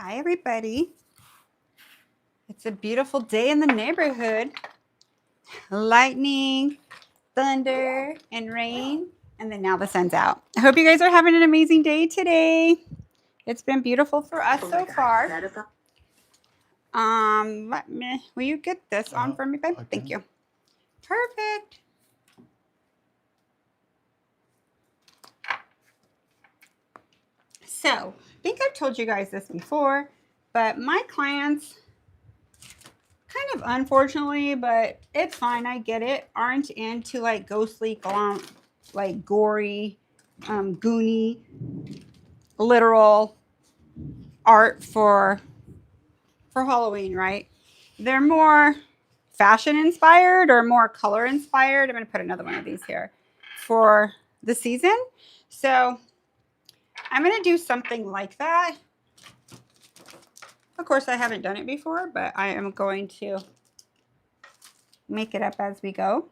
Hi, everybody. It's a beautiful day in the neighborhood. Lightning, thunder, and rain. And then now the sun's out. I hope you guys are having an amazing day today. It's been beautiful for us so far. Will you get this on for me, babe? Thank you. Perfect. So, I think I've told you guys this before, but my clients, kind of unfortunately, but it's fine, I get it, aren't into like ghostly, like gory, goony, literal art for Halloween, right? They're more fashion inspired or more color inspired. I'm going to put another one of these here for the season. So I'm going to do something like that. Of course, I haven't done it before, but I am going to make it up as we go.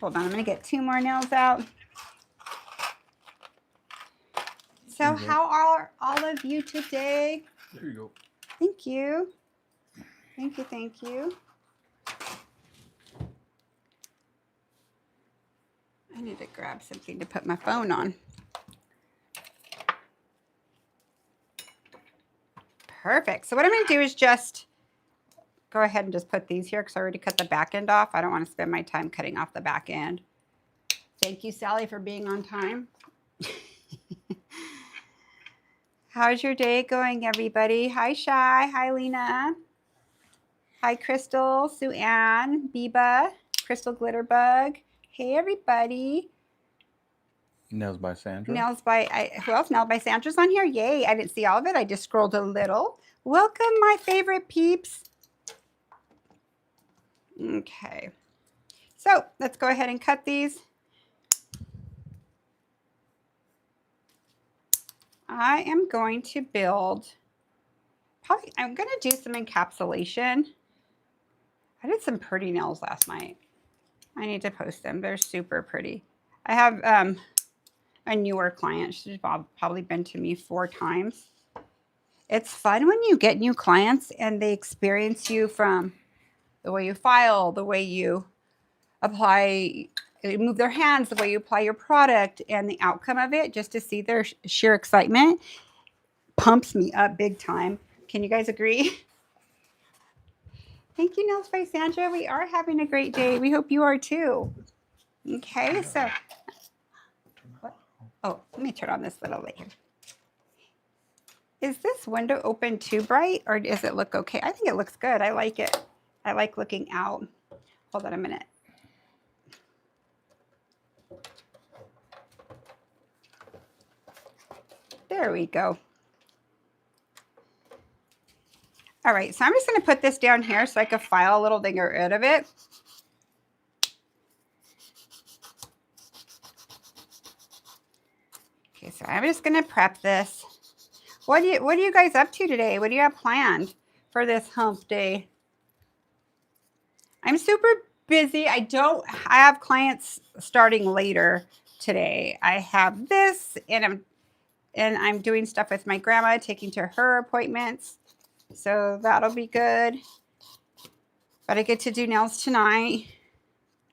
Hold on, I'm going to get 2 more nails out. So how are all of you today? There you go. Thank you. Thank you, thank you. I need to grab something to put my phone on. Perfect. So what I'm going to do is just go ahead and just put these here because I already cut the back end off. I don't want to spend my time cutting off the back end. Thank you, Sally, for being on time. How's your day going, everybody? Hi, Shy. Hi, Lena. Hi, Crystal, Sue Ann, Biba, Crystal Glitterbug. Hey, everybody. Nails by Sandra. Nails by, who else? Nails by Sandra's on here. Yay. I didn't see all of it. I just scrolled a little. Welcome, my favorite peeps. Okay. So let's go ahead and cut these. I am going to build, I'm going to do some encapsulation. I did some pretty nails last night. I need to post them. They're super pretty. I have a newer client. She's probably been to me 4 times. It's fun when you get new clients and they experience you from the way you file, the way you apply, move their hands, the way you apply your product, and the outcome of it, just to see their sheer excitement pumps me up big time. Can you guys agree? Thank you, Nails by Sandra. We are having a great day. We hope you are too. Okay, so, what? Oh, let me turn on this little light here. Is this window open too bright or does it look okay? I think it looks good. I like it. I like looking out. Hold on a minute. There we go. All right, so I'm just going to put this down here so I can file a little thing, get rid of it. Okay, so I'm just going to prep this. What are you guys up to today? What do you have planned for this hump day? I'm super busy. I have clients starting later today. I have this, and I'm doing stuff with my grandma, taking to her appointments. So that'll be good. But I get to do nails tonight.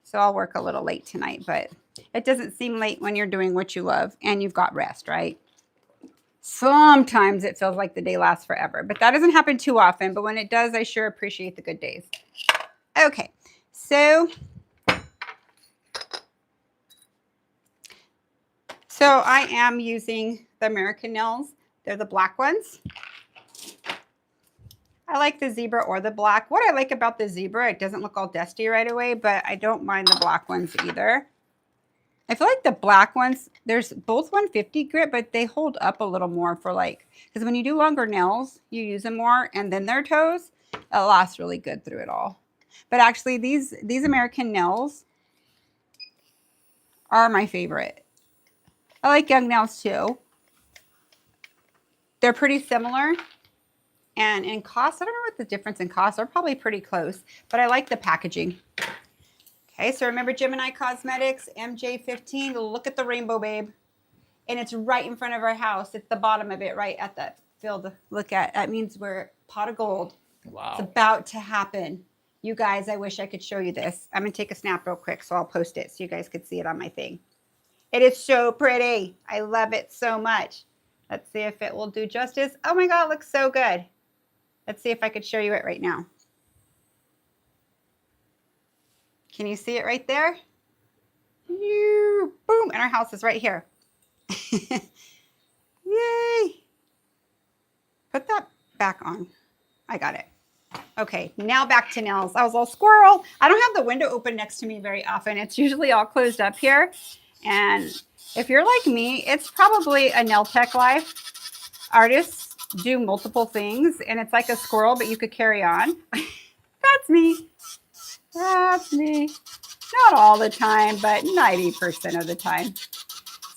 So I'll work a little late tonight, but it doesn't seem late when you're doing what you love and you've got rest, right? Sometimes it feels like the day lasts forever, but that doesn't happen too often. But when it does, I sure appreciate the good days. Okay, so I am using the American nails. They're the black ones. I like the zebra or the black. What I like about the zebra, it doesn't look all dusty right away, but I don't mind the black ones either. I feel like the black ones, there's both 150 grit, but they hold up a little more for like, because when you do longer nails, you use them more, and then their toes, it lasts really good through it all. But actually, these American nails are my favorite. I like young nails too. They're pretty similar. And in cost, I don't know what the difference in cost. They're probably pretty close, but I like the packaging. Okay, so remember Gemini Cosmetics, MJ15. Look at the rainbow, babe. And it's right in front of our house. It's the bottom of it, right at Build, look at, that means we're pot of gold. Wow. It's about to happen. You guys, I wish I could show you this. I'm going to take a snap real quick, so I'll post it so you guys could see it on my thing. It is so pretty. I love it so much. Let's see if it will do justice. Oh my God, it looks so good. Let's see if I could show you it right now. Can you see it right there? Boom, and our house is right here. Yay. Put that back on. I got it. Okay, now back to nails. I was all squirrel. I don't have the window open next to me very often. It's usually all closed up here. And if you're like me, it's probably a nail tech life. Artists do multiple things and it's like a squirrel, but you could carry on. That's me. That's me. Not all the time, but 90% of the time.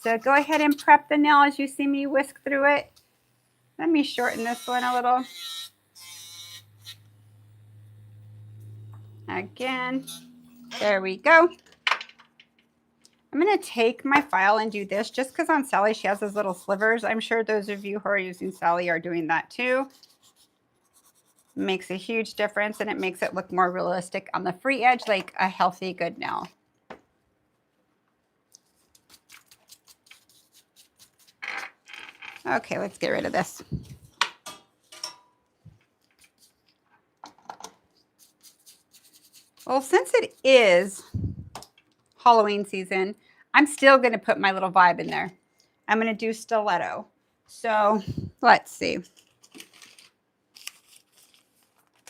So go ahead and prep the nail as you see me whisk through it. Let me shorten this one a little. Again, there we go. I'm going to take my file and do this just because on Sally she has those little slivers. I'm sure those of you who are using Sally are doing that too. Makes a huge difference and it makes it look more realistic on the free edge, like a healthy, good nail. Okay, let's get rid of this. Well, since it is Halloween season, I'm still going to put my little vibe in there. I'm going to do stiletto. So let's see.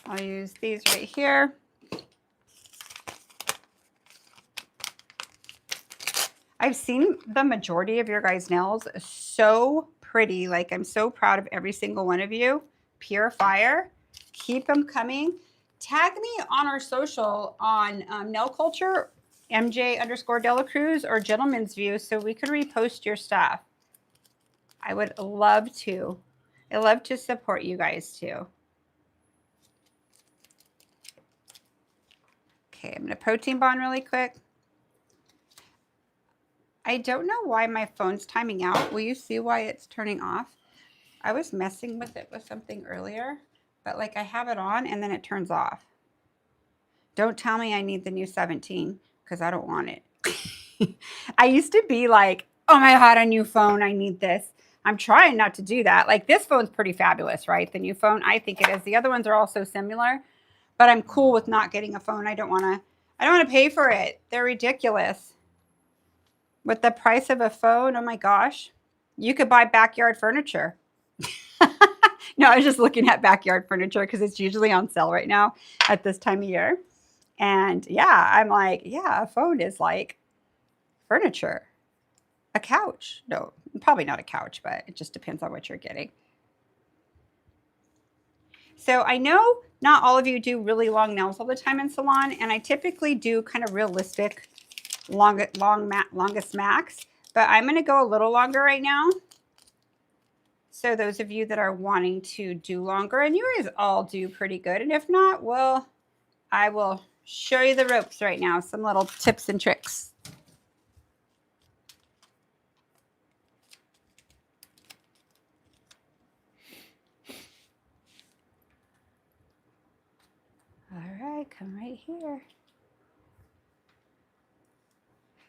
I'll use these right here. I've seen the majority of your guys' nails so pretty. Like, I'm so proud of every single one of you. Pure fire. Keep them coming. Tag me on our social on Nail Culture, MJ_Delacruz, or Gentleman's View so we could repost your stuff. I would love to. I love to support you guys too. Okay, I'm going to protein bond really quick. I don't know why my phone's timing out. Will you see why it's turning off? I was messing with it with something earlier, but like I have it on and then it turns off. Don't tell me I need the new 17 because I don't want it. I used to be like, oh my God, a new phone. I need this. I'm trying not to do that. Like this phone's pretty fabulous, right? The new phone, I think it is. The other ones are also similar, but I'm cool with not getting a phone. I don't want to pay for it. They're ridiculous. With the price of a phone, oh my gosh, you could buy backyard furniture. No, I was just looking at backyard furniture because it's usually on sale right now at this time of year. And yeah, I'm like, yeah, a phone is like furniture. A couch. No, probably not a couch, but it just depends on what you're getting. So I know not all of you do really long nails all the time in salon, and I typically do kind of realistic longest max, but I'm going to go a little longer right now. So those of you that are wanting to do longer, and you guys all do pretty good, and if not, well, I will show you the ropes right now, some little tips and tricks. All right, come right here.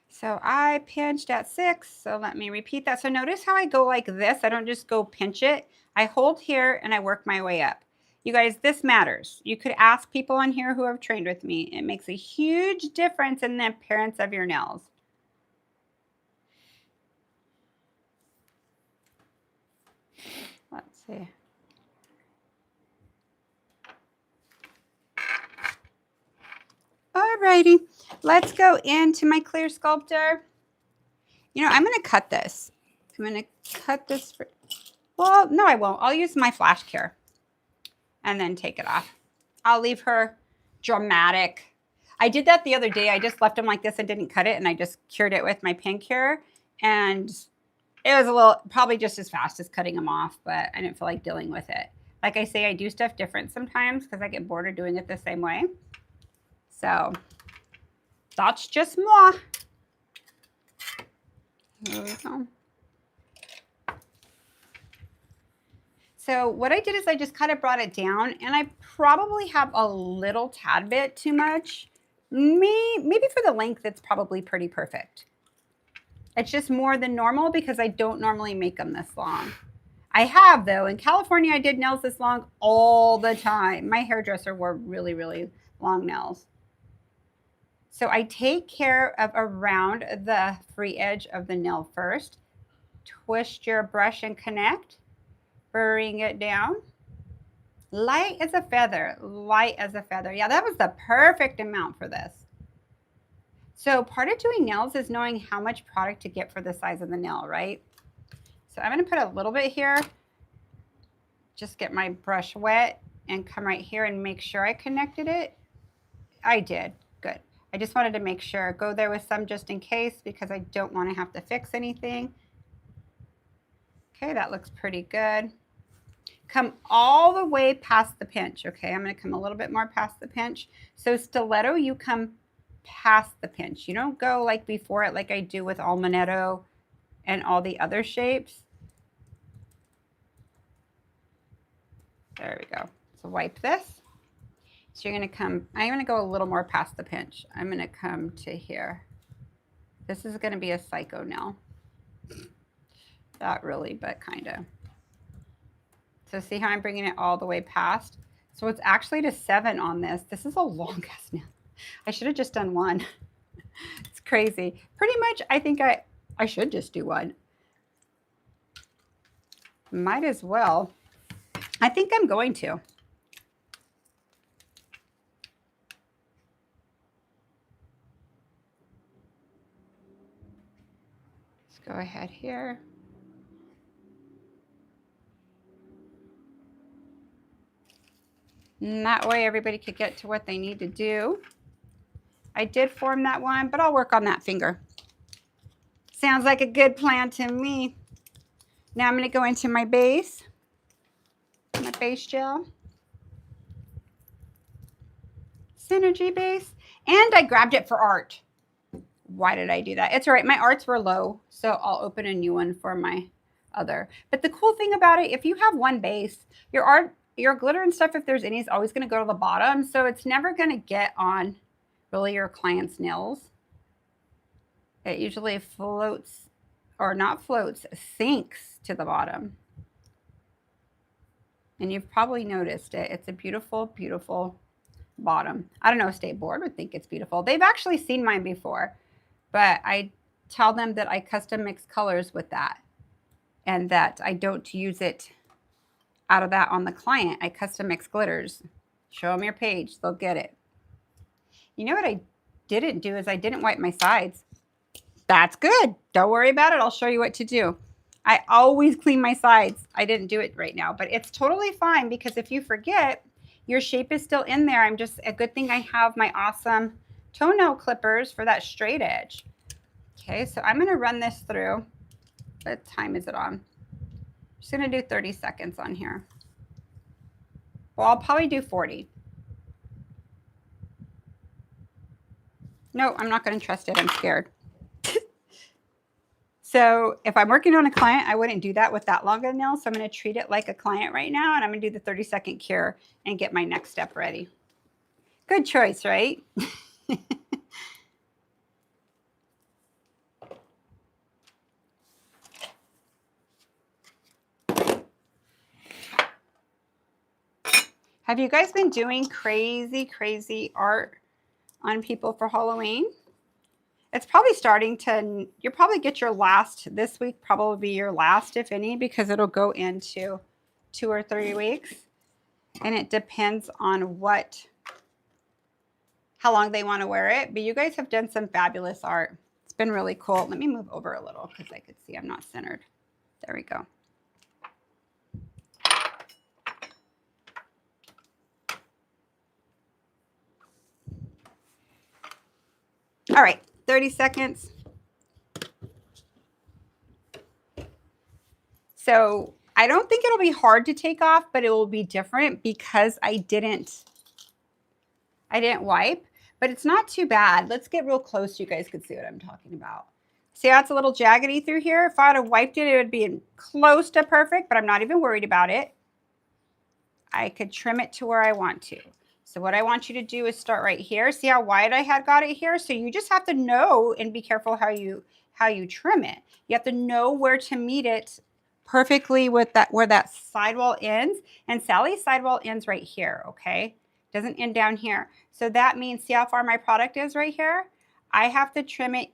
So I pinched at 6, so let me repeat that. So notice how I go like this. I don't just go pinch it. I hold here and I work my way up. You guys, this matters. You could ask people on here who have trained with me. It makes a huge difference in the appearance of your nails. Let's see. Alrighty, let's go into my clear sculptor. You know, I'm going to cut this. I'm going to cut this for, well, no, I won't. I'll use my flash cure and then take it off. I'll leave her dramatic. I did that the other day. I just left them like this and didn't cut it, and I just cured it with my pen cure, and it was a little, probably just as fast as cutting them off, but I didn't feel like dealing with it. Like I say, I do stuff different sometimes because I get bored of doing it the same way. So that's just moi. Here we go. So what I did is I just kind of brought it down, and I probably have a little tad bit too much. Maybe for the length, it's probably pretty perfect. It's just more than normal because I don't normally make them this long. I have, though. In California, I did nails this long all the time. My hairdresser wore really, really long nails. So I take care of around the free edge of the nail first. Twist your brush and connect. Bring it down. Light as a feather, light as a feather. Yeah, that was the perfect amount for this. So part of doing nails is knowing how much product to get for the size of the nail, right? So I'm going to put a little bit here. Just get my brush wet and come right here and make sure I connected it. I did. Good. I just wanted to make sure. Go there with some just in case because I don't want to have to fix anything. Okay, that looks pretty good. Come all the way past the pinch. Okay, I'm going to come a little bit more past the pinch. So stiletto, you come past the pinch. You don't go like before it like I do with almanetto and all the other shapes. There we go. So wipe this. So you're going to come, I'm going to go a little more past the pinch. I'm going to come to here. This is going to be a psycho nail. Not really, but kind of. So see how I'm bringing it all the way past? So it's actually to 7 on this. This is a long ass nail. I should have just done one. It's crazy. Pretty much, I think I should just do one. Might as well. I think I'm going to. Let's go ahead here. And that way everybody could get to what they need to do. I did form that one, but I'll work on that finger. Sounds like a good plan to me. Now I'm going to go into my base gel. Synergy base. And I grabbed it for art. Why did I do that? It's all right. My arts were low, so I'll open a new one for my other. But the cool thing about it, if you have one base, your art, your glitter and stuff, if there's any, is always going to go to the bottom. So it's never going to get on really your client's nails. It usually floats, or not floats, sinks to the bottom. And you've probably noticed it. It's a beautiful, beautiful bottom. I don't know if State Board would think it's beautiful. They've actually seen mine before, but I tell them that I custom mix colors with that and that I don't use it out of that on the client. I custom mix glitters. Show them your page, they'll get it. You know what I didn't do is I didn't wipe my sides. That's good. Don't worry about it. I'll show you what to do. I always clean my sides. I didn't do it right now, but it's totally fine because if you forget, your shape is still in there. I'm just, a good thing I have my awesome toenail clippers for that straight edge. Okay, so I'm going to run this through. What time is it on? I'm just going to do 30 seconds on here. Well, I'll probably do 40. No, I'm not going to trust it. I'm scared. So if I'm working on a client, I wouldn't do that with that long of a nail. So I'm going to treat it like a client right now. And I'm going to do the 30-second cure and get my next step ready. Good choice, right? Have you guys been doing crazy, crazy art on people for Halloween? It's probably starting to, you'll probably get your last, this week probably be your last, if any, because it'll go into 2 or 3 weeks. And it depends on how long they want to wear it. But you guys have done some fabulous art. It's been really cool. Let me move over a little because I could see I'm not centered. There we go. All right. 30 seconds. So I don't think it'll be hard to take off, but it will be different because I didn't wipe, but it's not too bad. Let's get real close so you guys can see what I'm talking about. See how it's a little jaggedy through here? If I would have wiped it, it would be close to perfect, but I'm not even worried about it. I could trim it to where I want to. So what I want you to do is start right here. See how wide I had got it here? So you just have to know and be careful how you trim it. You have to know where to meet it perfectly with that, where that sidewall ends. And Sally's sidewall ends right here, okay? Doesn't end down here. So that means, see how far my product is right here? I have to trim it.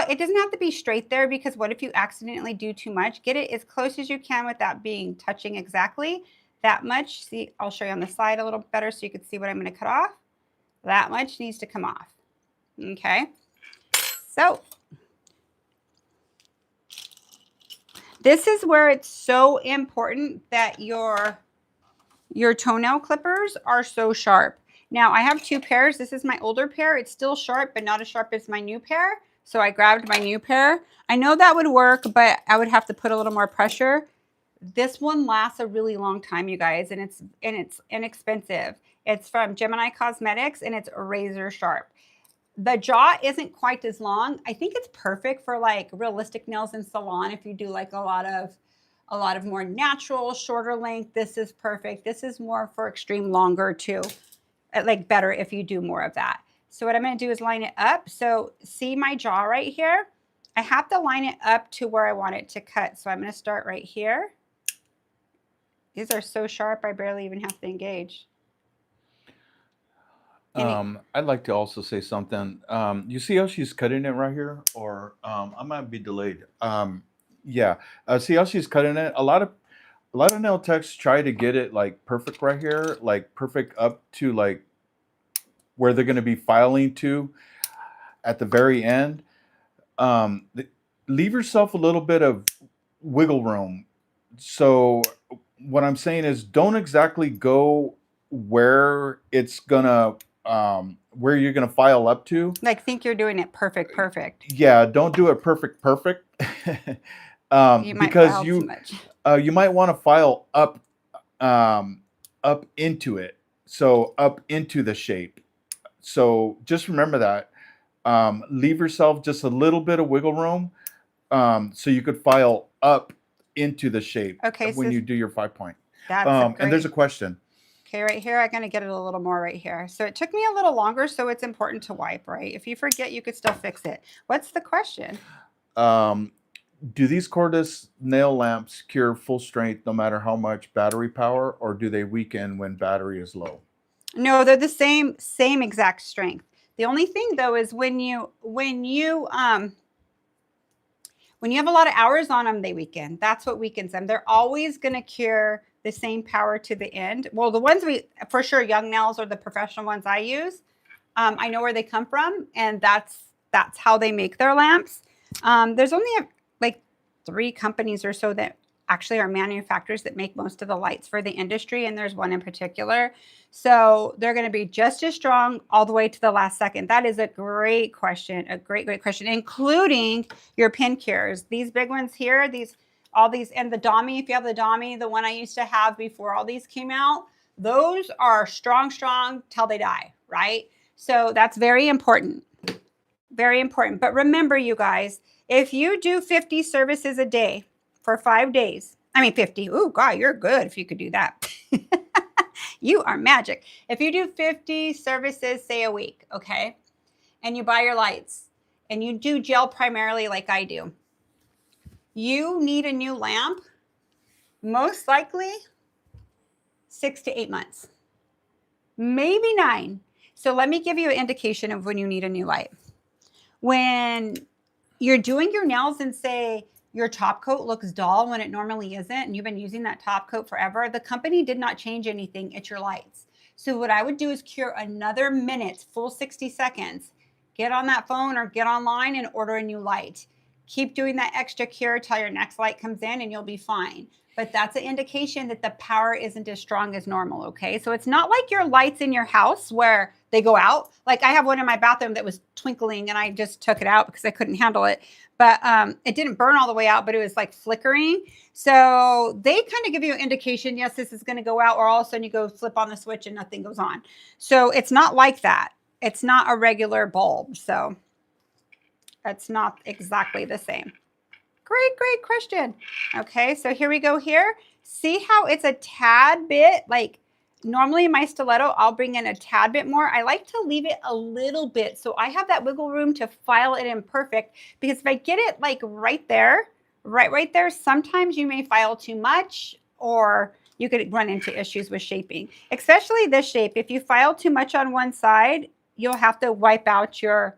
It doesn't have to be straight there, because what if you accidentally do too much? Get it as close as you can without being touching exactly that much. See, I'll show you on the side a little better so you can see what I'm going to cut off. That much needs to come off. Okay. So this is where it's so important that your toenail clippers are so sharp. Now I have 2 pairs. This is my older pair. It's still sharp, but not as sharp as my new pair. So I grabbed my new pair. I know that would work, but I would have to put a little more pressure. This one lasts a really long time, you guys, and it's inexpensive. It's from Gemini Cosmetics, and it's razor sharp. The jaw isn't quite as long. I think it's perfect for like realistic nails in salon. If you do like a lot of more natural, shorter length, this is perfect. This is more for extreme longer too. Like better if you do more of that. So what I'm going to do is line it up. So see my jaw right here? I have to line it up to where I want it to cut. So I'm going to start right here. These are so sharp, I barely even have to engage. I'd like to also say something. You see how she's cutting it right here? Or I might be delayed. Yeah. See how she's cutting it? A lot of nail techs try to get it like perfect right here, like perfect up to like where they're going to be filing to at the very end. Leave yourself a little bit of wiggle room. So what I'm saying is, don't exactly go where it's gonna where you're gonna file up to. Like think you're doing it perfect. Yeah, don't do it perfect. You might because file too much. You might want to file up into it, so up into the shape. So just remember that. Leave yourself just a little bit of wiggle room, so you could file up into the shape when you do your 5-point. That's and there's a question. Okay, right here, I'm going to get it a little more right here. So it took me a little longer, so it's important to wipe, right? If you forget, you could still fix it. What's the question? Do these cordless nail lamps cure full strength no matter how much battery power, or do they weaken when battery is low? No, they're the same exact strength. The only thing though is when you have a lot of hours on them, they weaken. That's what weakens them. They're always going to cure the same power to the end. Well, the ones for sure, Young Nails are the professional ones I use. I know where they come from, and that's how they make their lamps. There's only like 3 companies or so that actually are manufacturers that make most of the lights for the industry, and there's one in particular. So they're going to be just as strong all the way to the last second. That is a great question, a great question, including your pin cures. These big ones here, all these, and the Dami, if you have the Dami, the one I used to have before all these came out, those are strong till they die, right? So that's very important. Very important. But remember, you guys, if you do 50 services a day for 5 days, I mean 50, oh God, you're good if you could do that. You are magic. If you do 50 services, say a week, okay, and you buy your lights and you do gel primarily like I do, you need a new lamp most likely 6 to 8 months, maybe 9. So let me give you an indication of when you need a new light. When you're doing your nails and say your top coat looks dull when it normally isn't, and you've been using that top coat forever, the company did not change anything. It's your lights. So what I would do is cure another minute, full 60 seconds. Get on that phone or get online and order a new light. Keep doing that extra cure till your next light comes in and you'll be fine. But that's an indication that the power isn't as strong as normal, okay? So it's not like your lights in your house where they go out. Like I have one in my bathroom that was twinkling and I just took it out because I couldn't handle it. But it didn't burn all the way out, but it was like flickering. So they kind of give you an indication, yes, this is going to go out, or all of a sudden you go flip on the switch and nothing goes on. So it's not like that. It's not a regular bulb. So it's not exactly the same. Great question. Okay, so here we go here. See how it's a tad bit like normally in my stiletto, I'll bring in a tad bit more. I like to leave it a little bit so I have that wiggle room to file it in perfect, because if I get it like right there, right there, sometimes you may file too much or you could run into issues with shaping, especially this shape. If you file too much on one side, you'll have to whip out your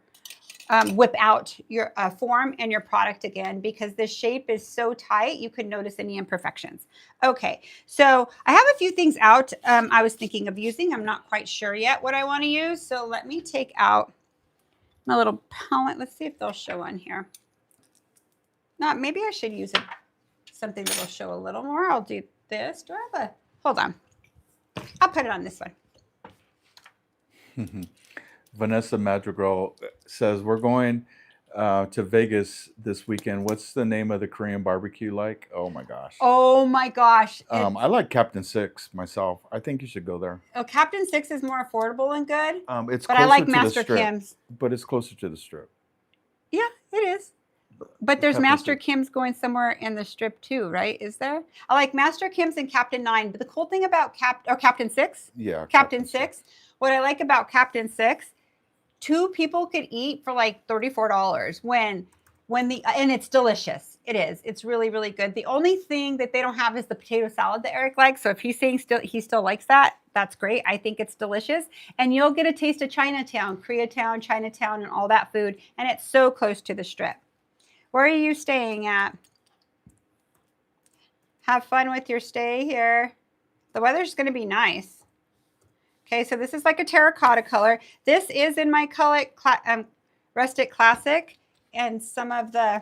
form and your product again, because this shape is so tight, you could notice any imperfections. Okay, so I have a few things out I was thinking of using. I'm not quite sure yet what I want to use. So let me take out my little palette. Let's see if they'll show on here. Not, maybe I should use something that'll show a little more. I'll do this. Do I have hold on. I'll put it on this one. Vanessa Madrigal says, we're going to Vegas this weekend. What's the name of the Korean barbecue like? Oh my gosh. Oh my gosh. I like Captain Six myself. I think you should go there. Oh, Captain Six is more affordable and good. But I like Master Kim's. But it's closer to the Strip. Yeah, it is. But there's Master Kim's going somewhere in the Strip too, right? Is there? I like Master Kim's and Captain 9. But the cool thing about Captain 6? Yeah. Captain 6. What I like about Captain 6, 2 people could eat for like $34 and it's delicious. It is. It's really, really good. The only thing that they don't have is the potato salad that Eric likes. So if he's saying he still likes that, that's great. I think it's delicious. And you'll get a taste of Chinatown, Koreatown, Chinatown, and all that food. And it's so close to the Strip. Where are you staying at? Have fun with your stay here. The weather's going to be nice. Okay, so this is like a terracotta color. This is in my Rustic Classic and some of the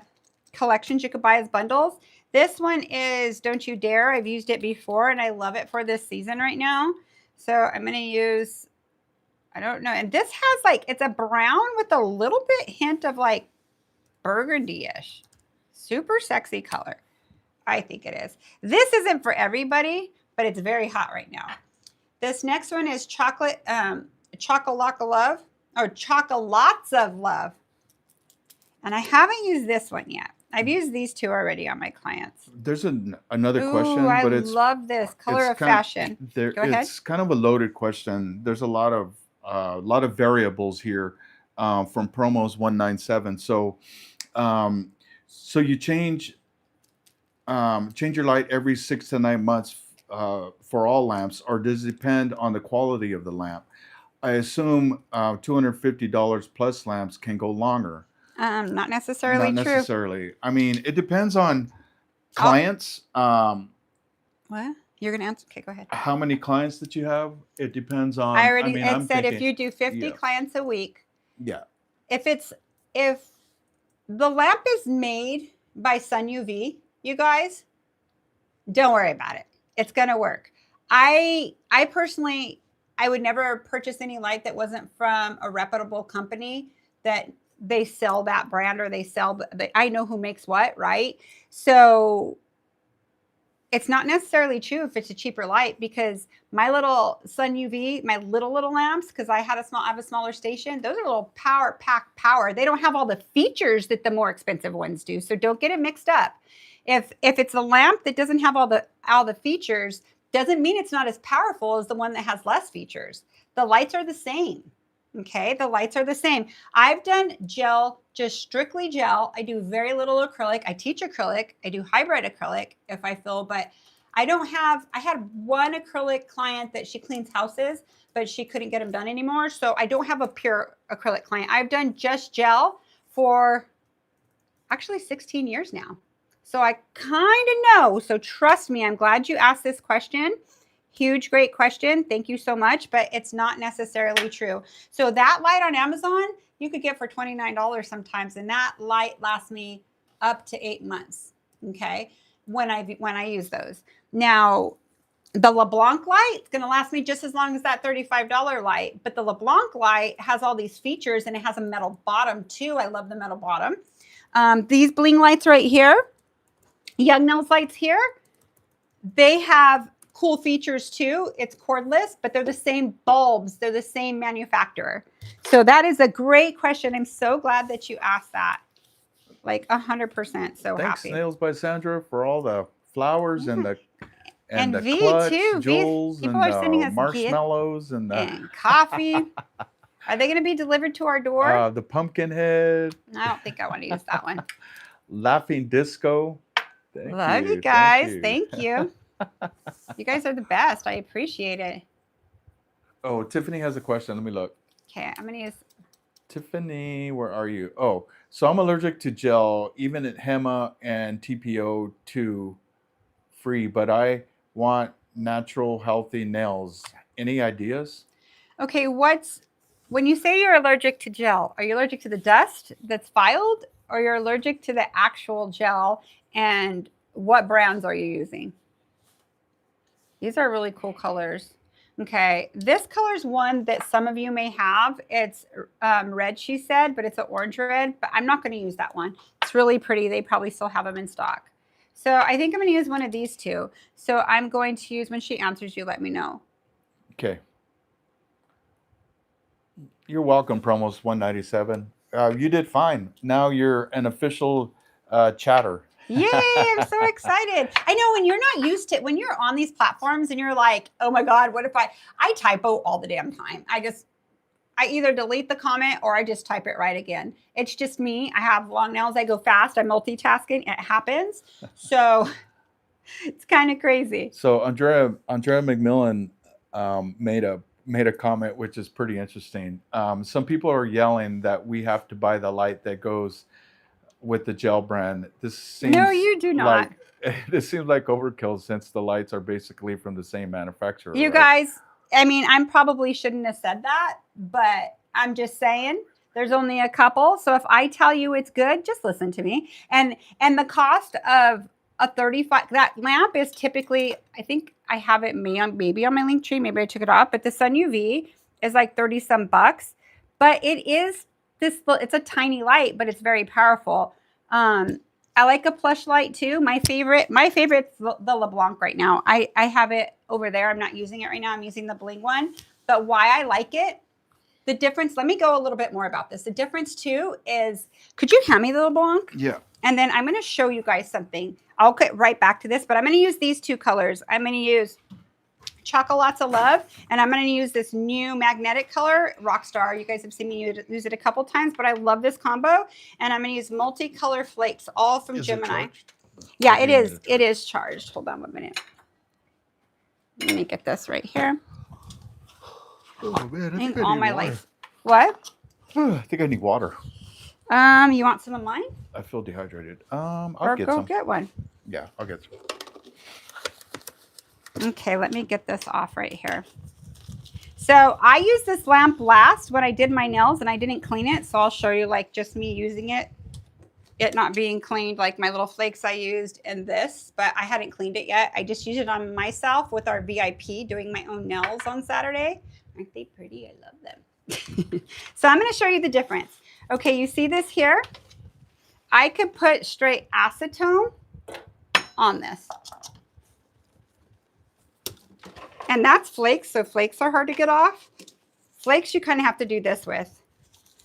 collections you could buy as bundles. This one is Don't You Dare. I've used it before and I love it for this season right now. So I'm going to use, I don't know. And this has like, it's a brown with a little bit hint of like burgundy-ish. Super sexy color. I think it is. This isn't for everybody, but it's very hot right now. This next one is Choco-lots of Love. And I haven't used this one yet. I've used these 2 already on my clients. There's another question, but I love this color of fashion. Go ahead. It's kind of a loaded question. There's a lot of variables here from promos 197. So you change your light every 6 to 9 months for all lamps, or does it depend on the quality of the lamp? I assume $250 plus lamps can go longer. Not necessarily Not true. necessarily. I mean, it depends on clients. What? You're going to answer? Okay, go ahead. How many clients that you have? It depends on. I said if you do 50 clients a week. Yeah. If the lamp is made by Sun UV, you guys, don't worry about it. It's going to work. I personally, I would never purchase any light that wasn't from a reputable company that they sell that brand, or they sell I know who makes what, right? So it's not necessarily true if it's a cheaper light, because my little Sun UV, my little lamps, because I have a smaller station, those are little packed power. They don't have all the features that the more expensive ones do. So don't get it mixed up. If it's a lamp that doesn't have all the features, doesn't mean it's not as powerful as the one that has less features. The lights are the same. Okay, the lights are the same. I've done gel, just strictly gel. I do very little acrylic. I teach acrylic. I do hybrid acrylic if I feel, but I had one acrylic client that she cleans houses, but she couldn't get them done anymore. So I don't have a pure acrylic client. I've done just gel for actually 16 years now. So I kind of know. So trust me, I'm glad you asked this question. Huge, great question. Thank you so much, but it's not necessarily true. So that light on Amazon, you could get for $29 sometimes, and that light lasts me up to 8 months, okay, when I use those. Now, the LeBlanc light is going to last me just as long as that $35 light, but the LeBlanc light has all these features, and it has a metal bottom too. I love the metal bottom. These bling lights right here, Young Nails lights here, they have cool features too. It's cordless, but they're the same bulbs. They're the same manufacturer. So that is a great question. I'm so glad that you asked that. Like 100%. So Thanks, happy. Nails by Sandra, for all the flowers and and the V clutch, too. jewels, People and are sending us marshmallows, and and coffee. Are they going to be delivered to our door? the pumpkin head, I don't think I want to use that one. laughing disco. Thank Love you you. guys. Thank you. You guys are the best. I appreciate it. Oh, Tiffany has a question. Let me look. Okay, I'm going to use... Tiffany, where are you? Oh, so I'm allergic to gel, even at HEMA and TPO2 free, but I want natural, healthy nails. Any ideas? Okay, when you say you're allergic to gel, are you allergic to the dust that's filed, or you're allergic to the actual gel, and what brands are you using? These are really cool colors. Okay, this color is one that some of you may have. It's red, she said, but it's an orange red, but I'm not going to use that one. It's really pretty. They probably still have them in stock. So I think I'm going to use one of these two. So I'm going to use, when she answers you, let me know. Okay. You're welcome, Promos 197. You did fine. Now you're an official chatter. Yay, I'm so excited. I know when you're not used to, when you're on these platforms and you're like, oh my God, what if I typo all the damn time. I either delete the comment or I just type it right again. It's just me. I have long nails. I go fast. I'm multitasking. It happens. So it's kind of crazy. So Andrea McMillan made a comment which is pretty interesting. Some people are yelling that we have to buy the light that goes with the gel brand. This seems no, you do not. This seems like overkill since the lights are basically from the same manufacturer. You right? guys, I mean, I probably shouldn't have said that, but I'm just saying there's only a couple. So if I tell you it's good, just listen to me. And the cost of a 35, that lamp is typically, I think I have it maybe on my link tree. Maybe I took it off, but the Sun UV is like 30 some bucks, but it is it's a tiny light, but it's very powerful. I like a plush light too. My favorite's the LeBlanc right now. I have it over there. I'm not using it right now. I'm using the bling one. But why I like it, the difference, let me go a little bit more about this. The difference too is, could you hand me the LeBlanc? Yeah. And then I'm going to show you guys something. I'll get right back to this, but I'm going to use these two colors. I'm going to use Choco-lots of Love, and I'm going to use this new magnetic color, Rockstar. You guys have seen me use it a couple times, but I love this combo. And I'm going to use multicolor flakes, all from Gemini. Yeah, it is. It is charged. Hold on 1 minute. Let me get this right here. Oh man, I think all my life. What? I think I need water. You want some of mine? I feel dehydrated. I'll get one. Yeah, I'll get some. Okay, let me get this off right here. So I used this lamp last when I did my nails and I didn't clean it. So I'll show you like just me using it not being cleaned, like my little flakes I used in this, but I hadn't cleaned it yet. I just used it on myself with our VIP doing my own nails on Saturday. Aren't they pretty? I love them. So I'm going to show you the difference. Okay, you see this here? I could put straight acetone on this. And that's flakes, so flakes are hard to get off. Flakes you kind of have to do this with.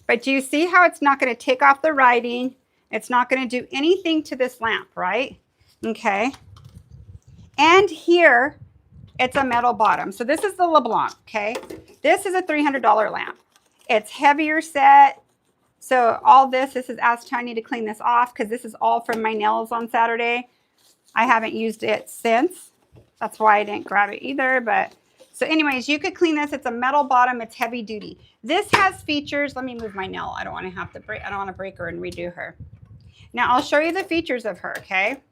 But do you see how it's not going to take off the writing? It's not going to do anything to this lamp, right? Okay. And here, it's a metal bottom. So this is the LeBlanc, okay? This is a $300 lamp. It's heavier set. So all this is acetone. I need to clean this off because this is all from my nails on Saturday. I haven't used it since. That's why I didn't grab it either. But so anyways, you could clean this. It's a metal bottom. It's heavy duty. This has features. Let me move my nail. I don't want to have to break. I don't want to break her and redo her. Now I'll show you the features of her. Okay.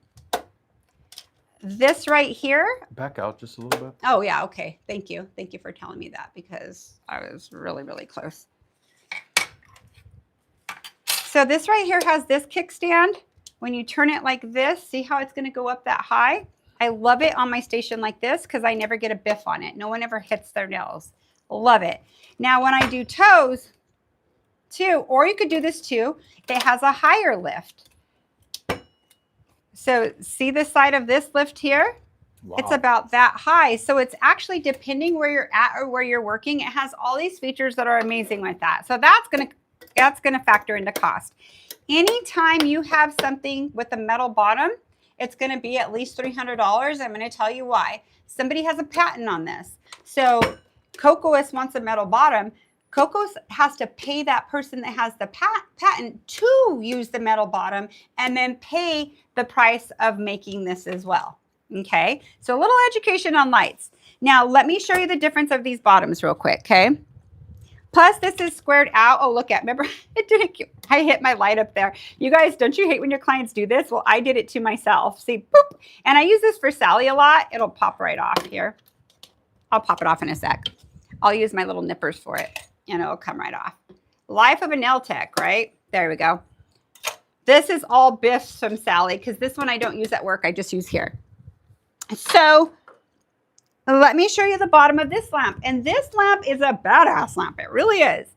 This right here. Back out just a little bit. Oh yeah. Okay. Thank you. Thank you for telling me that because I was really, really close. So this right here has this kickstand. When you turn it like this, see how it's going to go up that high? I love it on my station like this because I never get a biff on it. No one ever hits their nails. Love it. Now, when I do toes too, or you could do this too, it has a higher lift. So see the side of this lift here? Wow. It's about that high. So it's actually depending where you're at or where you're working. It has all these features that are amazing with that. So that's going to factor into cost. Anytime you have something with a metal bottom, it's going to be at least $300. I'm going to tell you why. Somebody has a patent on this. So Coco's wants a metal bottom. Coco's has to pay that person that has the patent to use the metal bottom and then pay the price of making this as well. Okay, so a little education on lights. Now, let me show you the difference of these bottoms real quick, okay? Plus, this is squared out. Oh, look at, remember, it didn't, I hit my light up there. You guys, don't you hate when your clients do this? Well, I did it to myself. See, boop. And I use this for Sally a lot. It'll pop right off here. I'll pop it off in a sec. I'll use my little nippers for it, and it'll come right off. Life of a nail tech, right? There we go. This is all biffs from Sally, because this one I don't use at work. I just use here. So let me show you the bottom of this lamp. And this lamp is a badass lamp. It really is.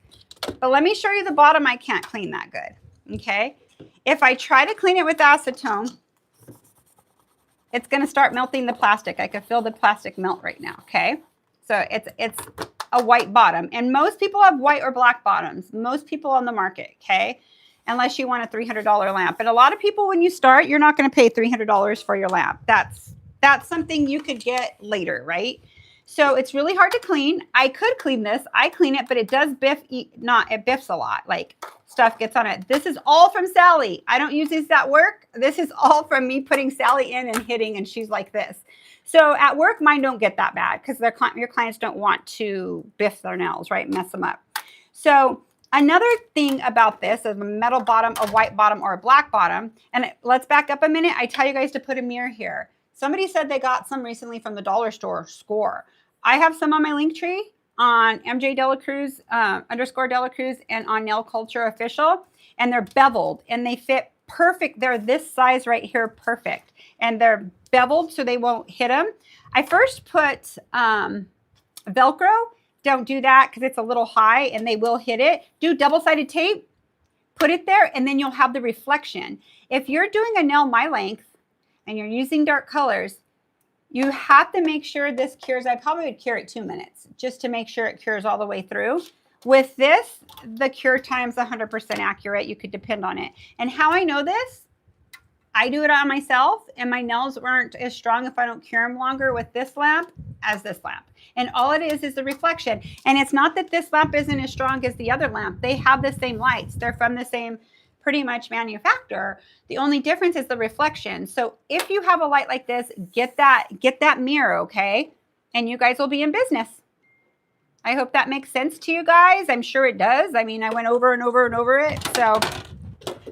But let me show you the bottom. I can't clean that good. Okay. If I try to clean it with acetone, it's going to start melting the plastic. I can feel the plastic melt right now. Okay. So it's a white bottom. And most people have white or black bottoms. Most people on the market. Okay. Unless you want a $300 lamp. And a lot of people, when you start, you're not going to pay $300 for your lamp. That's something you could get later, right? So it's really hard to clean. I could clean this. I clean it, but it does biff, it biffs a lot. Like stuff gets on it. This is all from Sally. I don't use these at work. This is all from me putting Sally in and hitting, and she's like this. So at work, mine don't get that bad because your clients don't want to biff their nails, right? Mess them up. So another thing about this is a metal bottom, a white bottom, or a black bottom. And let's back up a minute. I tell you guys to put a mirror here. Somebody said they got some recently from the dollar store, Score. I have some on my link tree on MJ Delacruz, _ Delacruz, and on Nail Culture Official. And they're beveled and they fit perfect. They're this size right here, perfect. And they're beveled so they won't hit them. I first put Velcro. Don't do that because it's a little high and they will hit it. Do double-sided tape, put it there, and then you'll have the reflection. If you're doing a nail my length, and you're using dark colors, you have to make sure this cures. I probably would cure it 2 minutes just to make sure it cures all the way through. With this, the cure time's 100% accurate. You could depend on it. And how I know this, I do it on myself, and my nails aren't as strong if I don't cure them longer with this lamp as this lamp. And all it is the reflection. And it's not that this lamp isn't as strong as the other lamp. They have the same lights. They're from the same pretty much manufacturer. The only difference is the reflection. So if you have a light like this, get that mirror, okay? And you guys will be in business. I hope that makes sense to you guys. I'm sure it does. I mean, I went over and over and over it. So,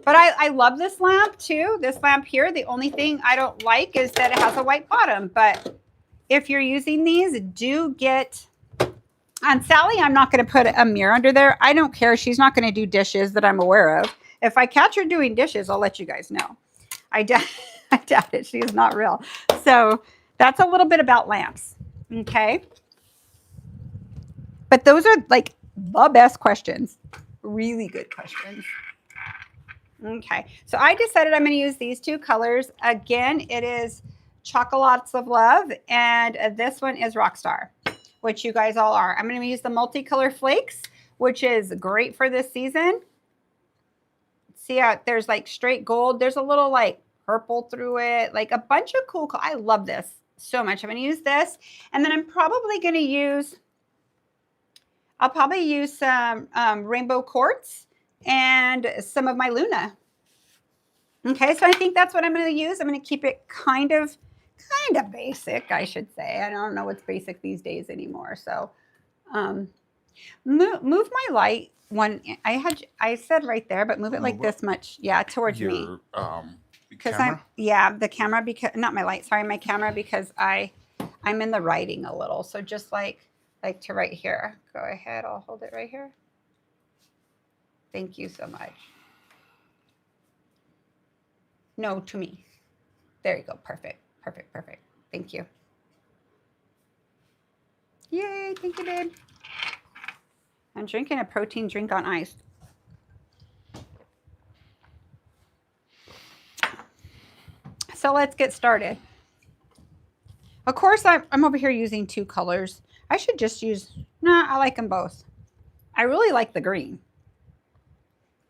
but I love this lamp too. This lamp here, the only thing I don't like is that it has a white bottom. But if you're using these, do get... On Sally, I'm not going to put a mirror under there. I don't care. She's not going to do dishes that I'm aware of. If I catch her doing dishes, I'll let you guys know. I doubt it. She is not real. So that's a little bit about lamps. Okay. But those are like the best questions. Really good questions. Okay. So I decided I'm going to use these two colors. Again, it is Choco-lots of Love. And this one is Rockstar, which you guys all are. I'm going to use the multicolor Flakes, which is great for this season. See how there's like straight gold. There's a little like purple through it, like a bunch of cool. I love this so much. I'm going to use this. And then I'm probably going to use, I'll probably use some rainbow quartz and some of my Luna. Okay, so I think that's what I'm going to use. I'm going to keep it kind of basic, I should say. I don't know what's basic these days anymore. So move my light. One I said right there, but move it like this much, yeah, towards me. Because the camera, because not my light, sorry, my camera, because I'm in the writing a little. So just like to right here. Go ahead, I'll hold it right here. Thank you so much. No, to me. There you go. Perfect. Perfect. Perfect. Thank you. Yay. Thank you, babe. I'm drinking a protein drink on ice. So let's get started. Of course, I'm over here using two colors. I should just use, I like them both. I really like the green.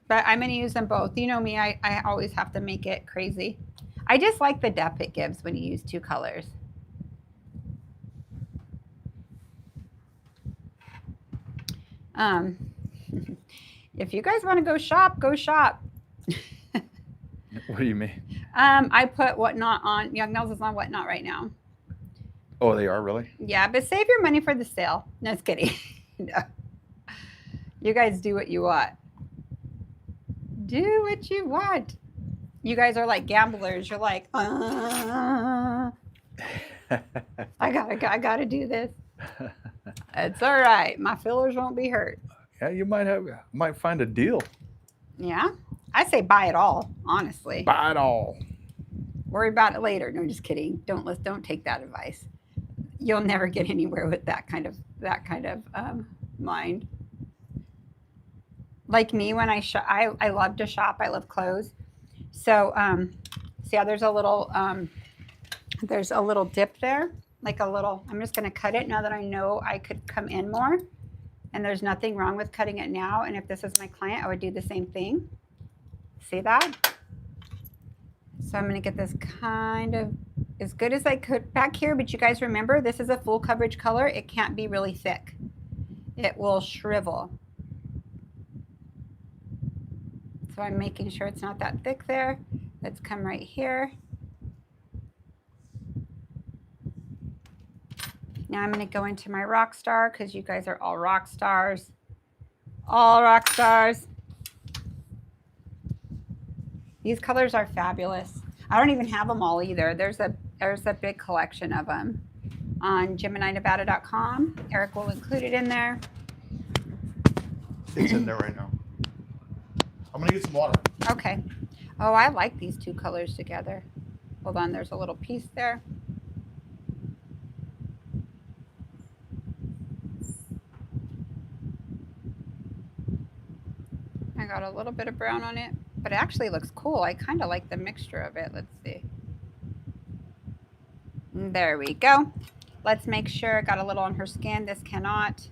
But I'm going to use them both. You know me, I always have to make it crazy. I just like the depth it gives when you use two colors. If you guys want to go shop, go shop. What do you mean? I put Whatnot on. Young Nails is on Whatnot right now. Oh, they are really? Yeah, but save your money for the sale. No, just kidding. No. You guys do what you want. Do what you want. You guys are like gamblers. You're like, I gotta do this. It's all right. My fillers won't be hurt. Yeah, you might find a deal. Yeah, I say buy it all. Honestly, Buy it all. worry about it later. No, just kidding. Don't take that advice. You'll never get anywhere with that kind of mind. Like me, when I shop, I love to shop. I love clothes. So see how there's a little dip there, like a little. I'm just gonna cut it now that I know I could come in more, and there's nothing wrong with cutting it now. And if this is my client, I would do the same thing. See that? So I'm gonna get this kind of as good as I could back here, but you guys remember, this is a full coverage color. It can't be really thick. It will shrivel. So I'm making sure it's not that thick there. Let's come right here. Now I'm gonna go into my rock star because you guys are all rock stars. All rock stars. These colors are fabulous. I don't even have them all either. There's a big collection of them on GeminiNevada.com. Eric will include it in there. It's in there right now. I'm gonna get some water. Okay. Oh, I like these two colors together. Hold on, there's a little piece there. I got a little bit of brown on it, but it actually looks cool. I kind of like the mixture of it. Let's see. There we go. Let's make sure it got a little on her skin. This cannot.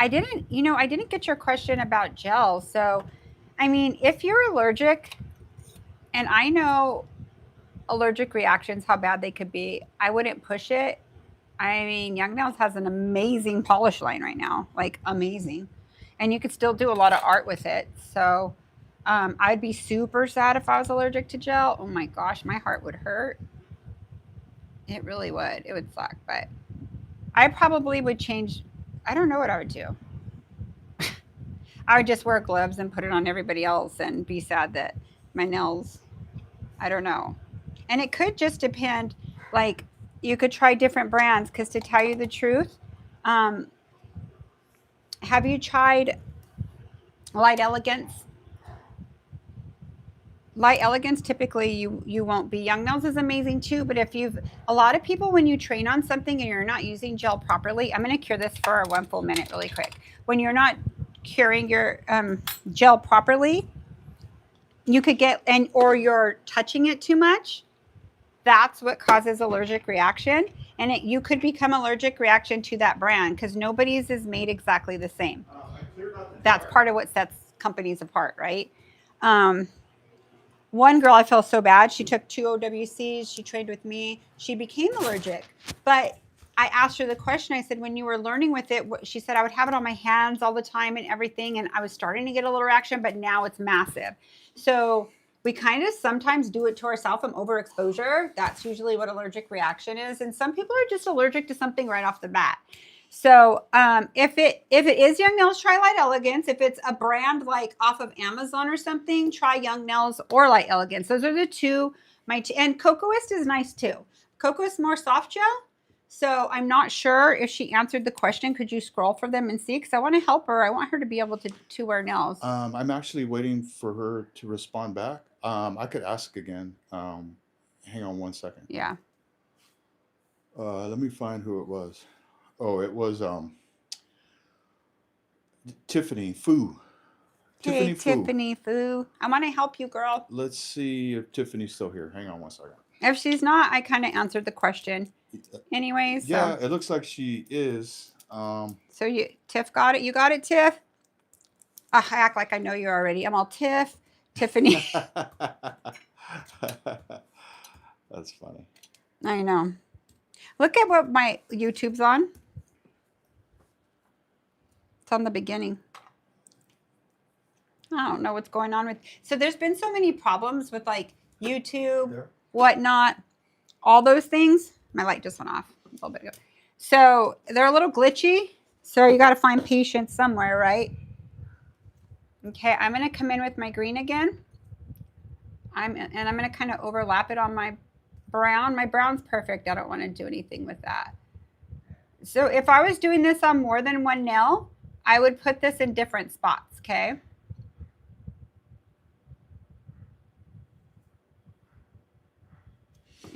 I didn't get your question about gel. So, I mean, if you're allergic, and I know allergic reactions, how bad they could be, I wouldn't push it. I mean, Young Nails has an amazing polish line right now, like amazing. And you could still do a lot of art with it. So I'd be super sad if I was allergic to gel. Oh my gosh, my heart would hurt. It really would. It would suck. But I probably would change. I don't know what I would do. I would just wear gloves and put it on everybody else and be sad that my nails, I don't know. And it could just depend. Like, you could try different brands, because to tell you the truth, have you tried Light Elegance? Light Elegance, typically you won't be. Young Nails is amazing too, but if a lot of people, when you train on something and you're not using gel properly, I'm going to cure this for 1 full minute really quick. When you're not curing your gel properly, you could get, or you're touching it too much, that's what causes allergic reaction. And you could become allergic reaction to that brand, because nobody's is made exactly the same. That's part of what sets companies apart, right? One girl, I felt so bad. She took 2 OWCs. She trained with me. She became allergic. But I asked her the question. I said, when you were learning with it, she said, I would have it on my hands all the time and everything. And I was starting to get a little reaction, but now it's massive. So we kind of sometimes do it to ourselves from overexposure. That's usually what allergic reaction is. And some people are just allergic to something right off the bat. So if it is Young Nails, try Light Elegance. If it's a brand like off of Amazon or something, try Young Nails or Light Elegance. Those are the two. And Cocoist is nice too. Cocoist more soft gel. So I'm not sure if she answered the question. Could you scroll for them and see? Because I want to help her. I want her to be able to wear nails. I'm actually waiting for her to respond back. I could ask again. Hang on 1 second. Yeah. Let me find who it was. Oh, it was Tiffany Fu. Hey, Tiffany Fu. I want to help you, girl. Let's see if Tiffany's still here. Hang on 1 second. If she's not, I kind of answered the question. Anyways. Yeah, it looks like she is. So Tiff got it. You got it, Tiff? I act like I know you already. I'm all Tiffany. That's funny. I know. Look at what my YouTube's on. It's on the beginning. I don't know what's going on with. So there's been so many problems with like YouTube, whatnot, all those things. My light just went off a little bit ago. So they're a little glitchy. So you got to find patience somewhere, right? Okay, I'm going to come in with my green again. I'm going to kind of overlap it on my brown. My brown's perfect. I don't want to do anything with that. So if I was doing this on more than one nail, I would put this in different spots, okay?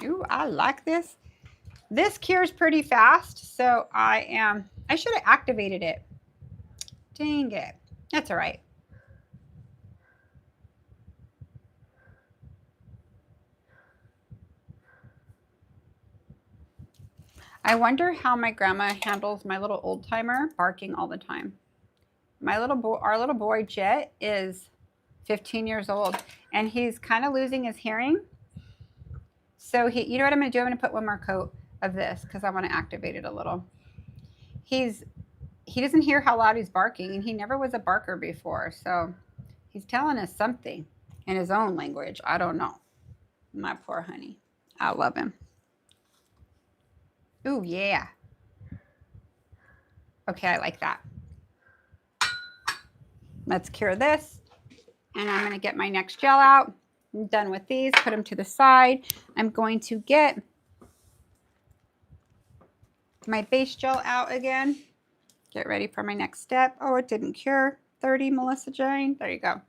Ooh, I like this. This cures pretty fast, so I should have activated it. Dang it. That's all right. I wonder how my grandma handles my little old timer barking all the time. Our little boy Jet is 15 years old, and he's kind of losing his hearing. So you know what I'm going to do? I'm going to put one more coat of this because I want to activate it a little. He doesn't hear how loud he's barking, and he never was a barker before. So he's telling us something in his own language. I don't know. My poor honey. I love him. Ooh, yeah. Okay, I like that. Let's cure this. And I'm going to get my next gel out. I'm done with these. Put them to the side. I'm going to get my base gel out again. Get ready for my next step. Oh, it didn't cure. 30, Melissa Jane. There you go.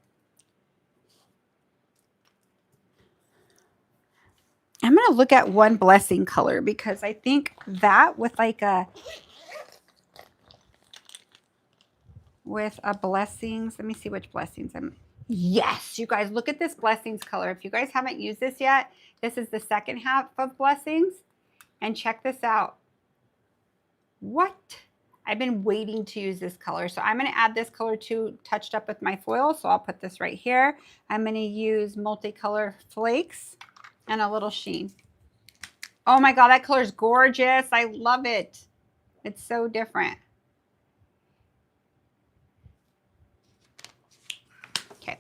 I'm going to look at one blessing color because I think that with like a blessings. Let me see which blessings I'm. Yes, you guys, look at this blessings color. If you guys haven't used this yet, this is the second half of blessings. And check this out. What? I've been waiting to use this color. So I'm going to add this color too, touched up with my foil. So I'll put this right here. I'm going to use multicolor flakes and a little sheen. Oh my God, that color is gorgeous. I love it. It's so different. Okay.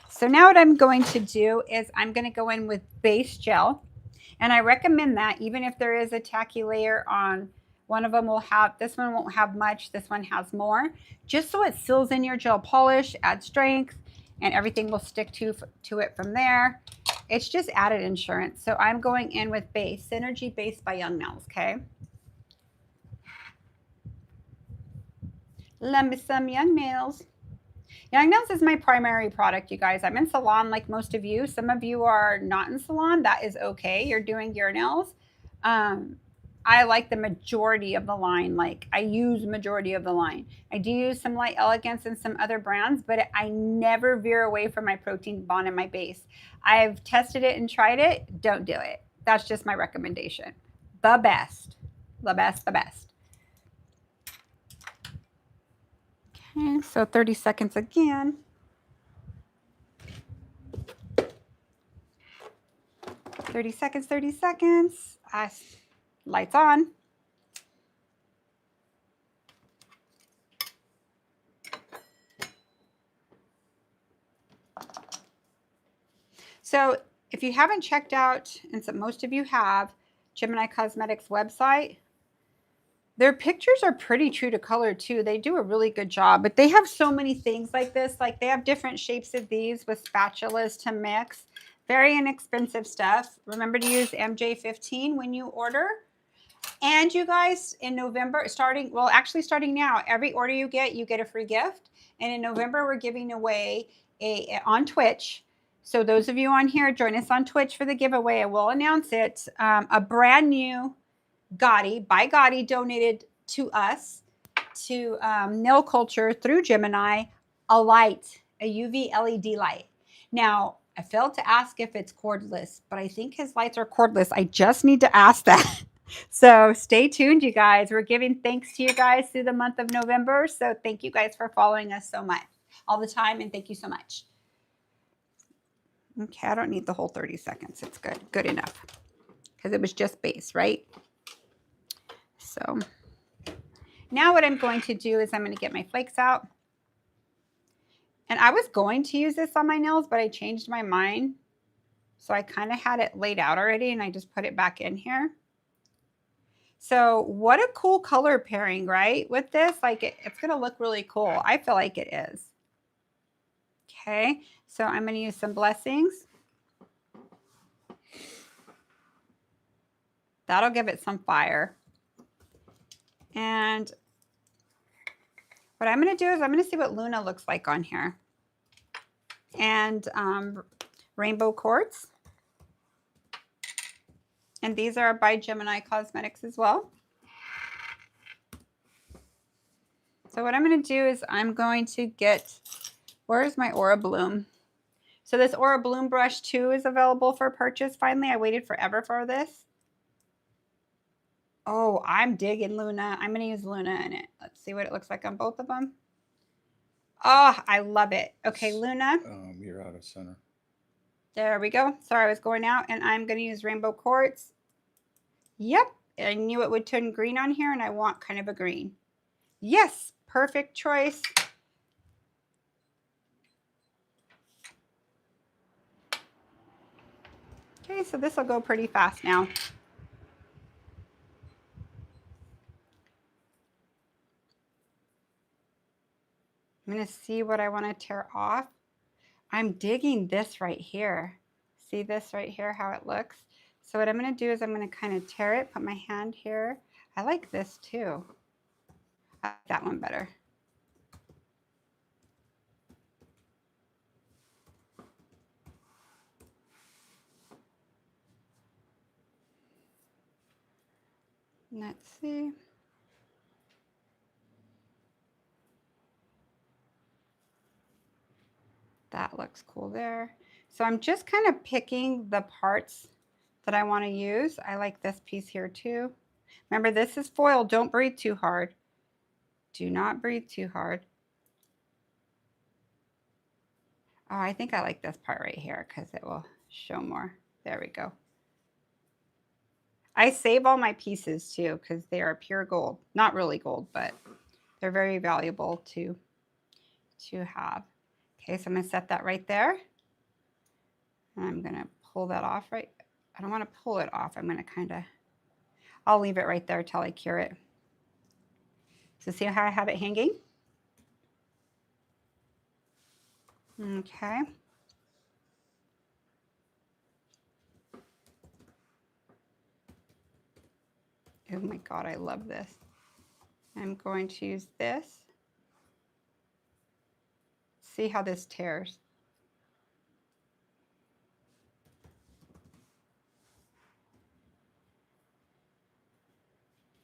So now what I'm going to do is I'm going to go in with base gel. And I recommend that even if there is a tacky layer on, one of them will have, this one won't have much, this one has more, just so it seals in your gel polish, adds strength, and everything will stick to it from there. It's just added insurance. So I'm going in with base, Synergy Base by Young Nails, okay? Love me some Young Nails. Young Nails is my primary product, you guys. I'm in salon like most of you. Some of you are not in salon. That is okay. You're doing your nails. I like the majority of the line. Like I use the majority of the line. I do use some Light Elegance and some other brands, but I never veer away from my Protein Bond and my base. I've tested it and tried it. Don't do it. That's just my recommendation. The best. The best, the best. Okay, so 30 seconds again. 30 seconds, 30 seconds. Lights on. So if you haven't checked out, and so most of you have, Gemini Cosmetics website, their pictures are pretty true to color too. They do a really good job, but they have so many things like this. Like they have different shapes of these with spatulas to mix. Very inexpensive stuff. Remember to use MJ15 when you order. And you guys, in November, starting now, every order you get a free gift. And in November, we're giving away on Twitch. So those of you on here, join us on Twitch for the giveaway. I will announce it. A brand new Gotti by Gotti donated to us to Nail Culture through Gemini, a light, a UV LED light. Now, I failed to ask if it's cordless, but I think his lights are cordless. I just need to ask that. So stay tuned, you guys. We're giving thanks to you guys through the month of November. So thank you guys for following us so much all the time. And thank you so much. Okay, I don't need the whole 30 seconds. It's good. Good enough. Because it was just base, right? So now what I'm going to do is I'm going to get my flakes out. And I was going to use this on my nails, but I changed my mind. So I kind of had it laid out already and I just put it back in here. So what a cool color pairing, right? With this, like it's going to look really cool. I feel like it is. Okay, so I'm going to use some blessings. That'll give it some fire. And what I'm going to do is I'm going to see what Luna looks like on here. And rainbow quartz. And these are by Gemini Cosmetics as well. So what I'm going to do is I'm going to get, where's my Aura Bloom? So this Aura Bloom brush too is available for purchase finally. I waited forever for this. Oh, I'm digging Luna. I'm going to use Luna in it. Let's see what it looks like on both of them. Oh, I love it. Okay, Luna. You're out of center. There we go. Sorry, I was going out. And I'm going to use Rainbow Quartz. Yep. I knew it would turn green on here, and I want kind of a green. Yes, perfect choice. Okay, so this will go pretty fast now. I'm going to see what I want to tear off. I'm digging this right here. See this right here, how it looks? So what I'm going to do is I'm going to kind of tear it, put my hand here. I like this too. I like that one better. Let's see. That looks cool there. So I'm just kind of picking the parts that I want to use. I like this piece here too. Remember, this is foil. Don't breathe too hard. Do not breathe too hard. Oh, I think I like this part right here because it will show more. There we go. I save all my pieces too because they are pure gold. Not really gold, but they're very valuable to have. Okay, so I'm going to set that right there. And I'm going to pull that off right. I don't want to pull it off. I'm going to kind of, I'll leave it right there till I cure it. So see how I have it hanging? Okay. Oh my God, I love this. I'm going to use this. See how this tears.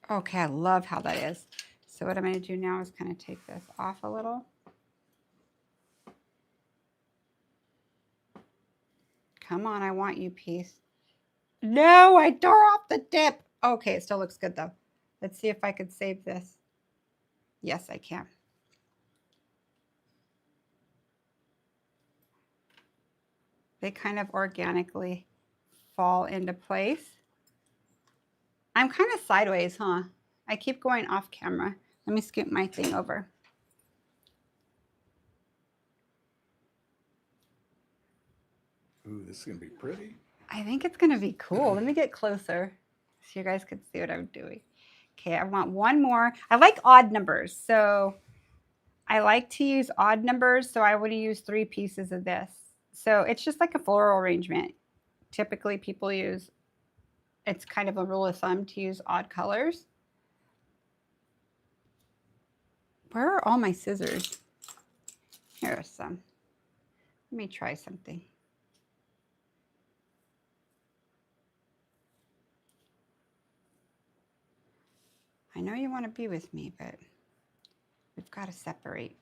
Okay, I love how that is. So what I'm going to do now is kind of take this off a little. Come on, I want you, piece. No, I tore off the tip. Okay, it still looks good though. Let's see if I could save this. Yes, I can. They kind of organically fall into place. I'm kind of sideways, huh? I keep going off camera. Let me scoot my thing over. Ooh, this is going to be pretty. I think it's going to be cool. Let me get closer so you guys can see what I'm doing. Okay, I want one more. I like odd numbers. So I like to use odd numbers. So I would use 3 pieces of this. So it's just like a floral arrangement. Typically people use, it's kind of a rule of thumb to use odd colors. Where are all my scissors? Here are some. Let me try something. I know you want to be with me, but we've got to separate.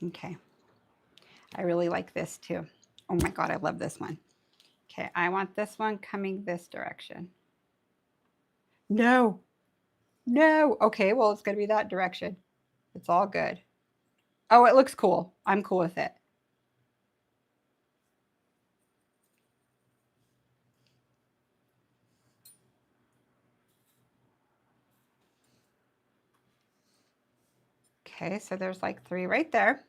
Okay. I really like this too. Oh my God, I love this one. Okay, I want this one coming this direction. No. No. Okay, well, it's going to be that direction. It's all good. Oh, it looks cool. I'm cool with it. Okay, so there's like 3 right there.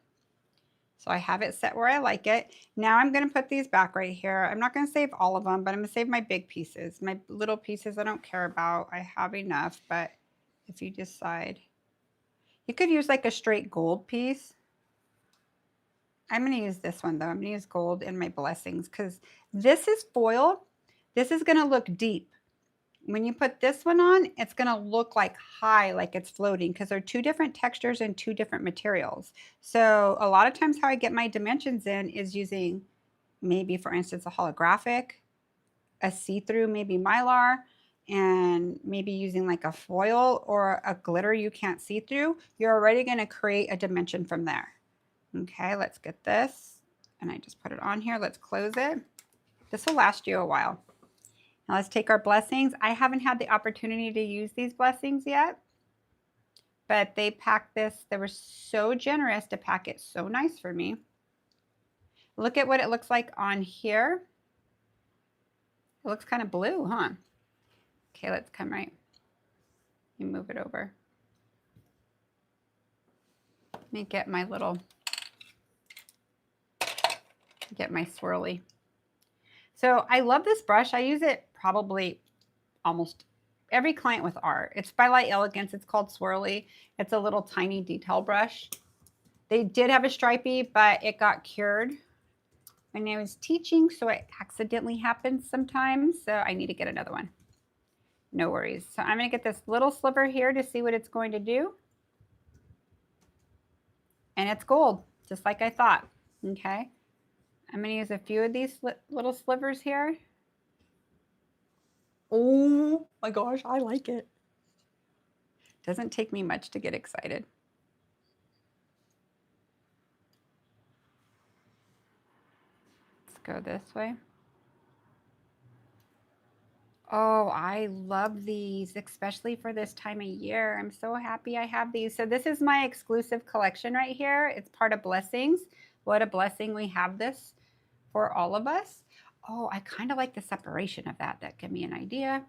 So I have it set where I like it. Now I'm going to put these back right here. I'm not going to save all of them, but I'm going to save my big pieces. My little pieces I don't care about. I have enough, but if you decide, you could use like a straight gold piece. I'm going to use this one though. I'm going to use gold in my blessings because this is foil. This is going to look deep. When you put this one on, it's going to look like high, like it's floating because they're 2 different textures and 2 different materials. So a lot of times how I get my dimensions in is using maybe, for instance, a holographic, a see-through, maybe Mylar, and maybe using like a foil or a glitter you can't see through. You're already going to create a dimension from there. Okay, let's get this. And I just put it on here. Let's close it. This will last you a while. Now let's take our blessings. I haven't had the opportunity to use these blessings yet, but they packed this. They were so generous to pack it so nice for me. Look at what it looks like on here. It looks kind of blue, huh? Okay, let's come right. You move it over. Let me get my swirly. So I love this brush. I use it probably almost every client with art. It's by Light Elegance. It's called Swirly. It's a little tiny detail brush. They did have a stripey, but it got cured when I was teaching, so it accidentally happens sometimes. So I need to get another one. No worries. So I'm going to get this little sliver here to see what it's going to do. And it's gold, just like I thought. Okay. I'm going to use a few of these little slivers here. Oh my gosh, I like it. Doesn't take me much to get excited. Let's go this way. Oh, I love these, especially for this time of year. I'm so happy I have these. So this is my exclusive collection right here. It's part of Blessings. What a blessing we have this for all of us. Oh, I kind of like the separation of that. That gave me an idea.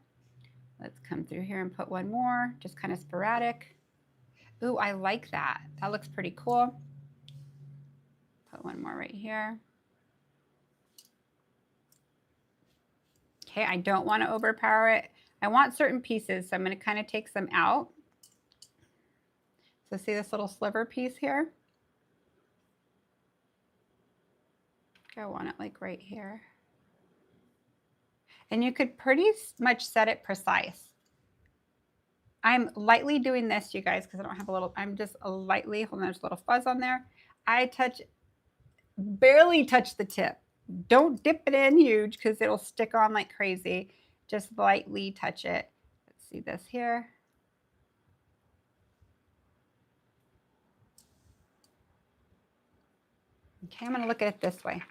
Let's come through here and put one more, just kind of sporadic. Ooh, I like that. That looks pretty cool. Put one more right here. Okay, I don't want to overpower it. I want certain pieces, so I'm going to kind of take some out. So see this little sliver piece here? I want it like right here. And you could pretty much set it precise. I'm lightly doing this, you guys, because I don't have a little, I'm just lightly, hold on, there's a little fuzz on there. I barely touch the tip. Don't dip it in huge because it'll stick on like crazy. Just lightly touch it. Let's see this here. Okay, I'm going to look at it this way.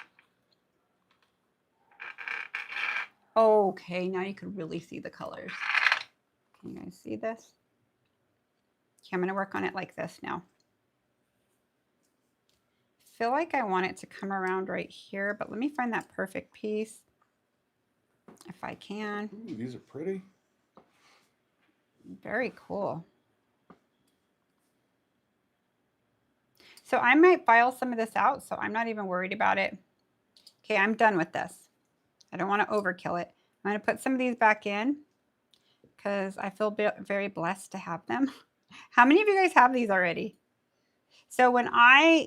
Okay, now you can really see the colors. Can you guys see this? Okay, I'm going to work on it like this now. I feel like I want it to come around right here, but let me find that perfect piece if I can. Ooh, these are pretty. Very cool. So I might file some of this out, so I'm not even worried about it. Okay, I'm done with this. I don't want to overkill it. I'm going to put some of these back in because I feel very blessed to have them. How many of you guys have these already? So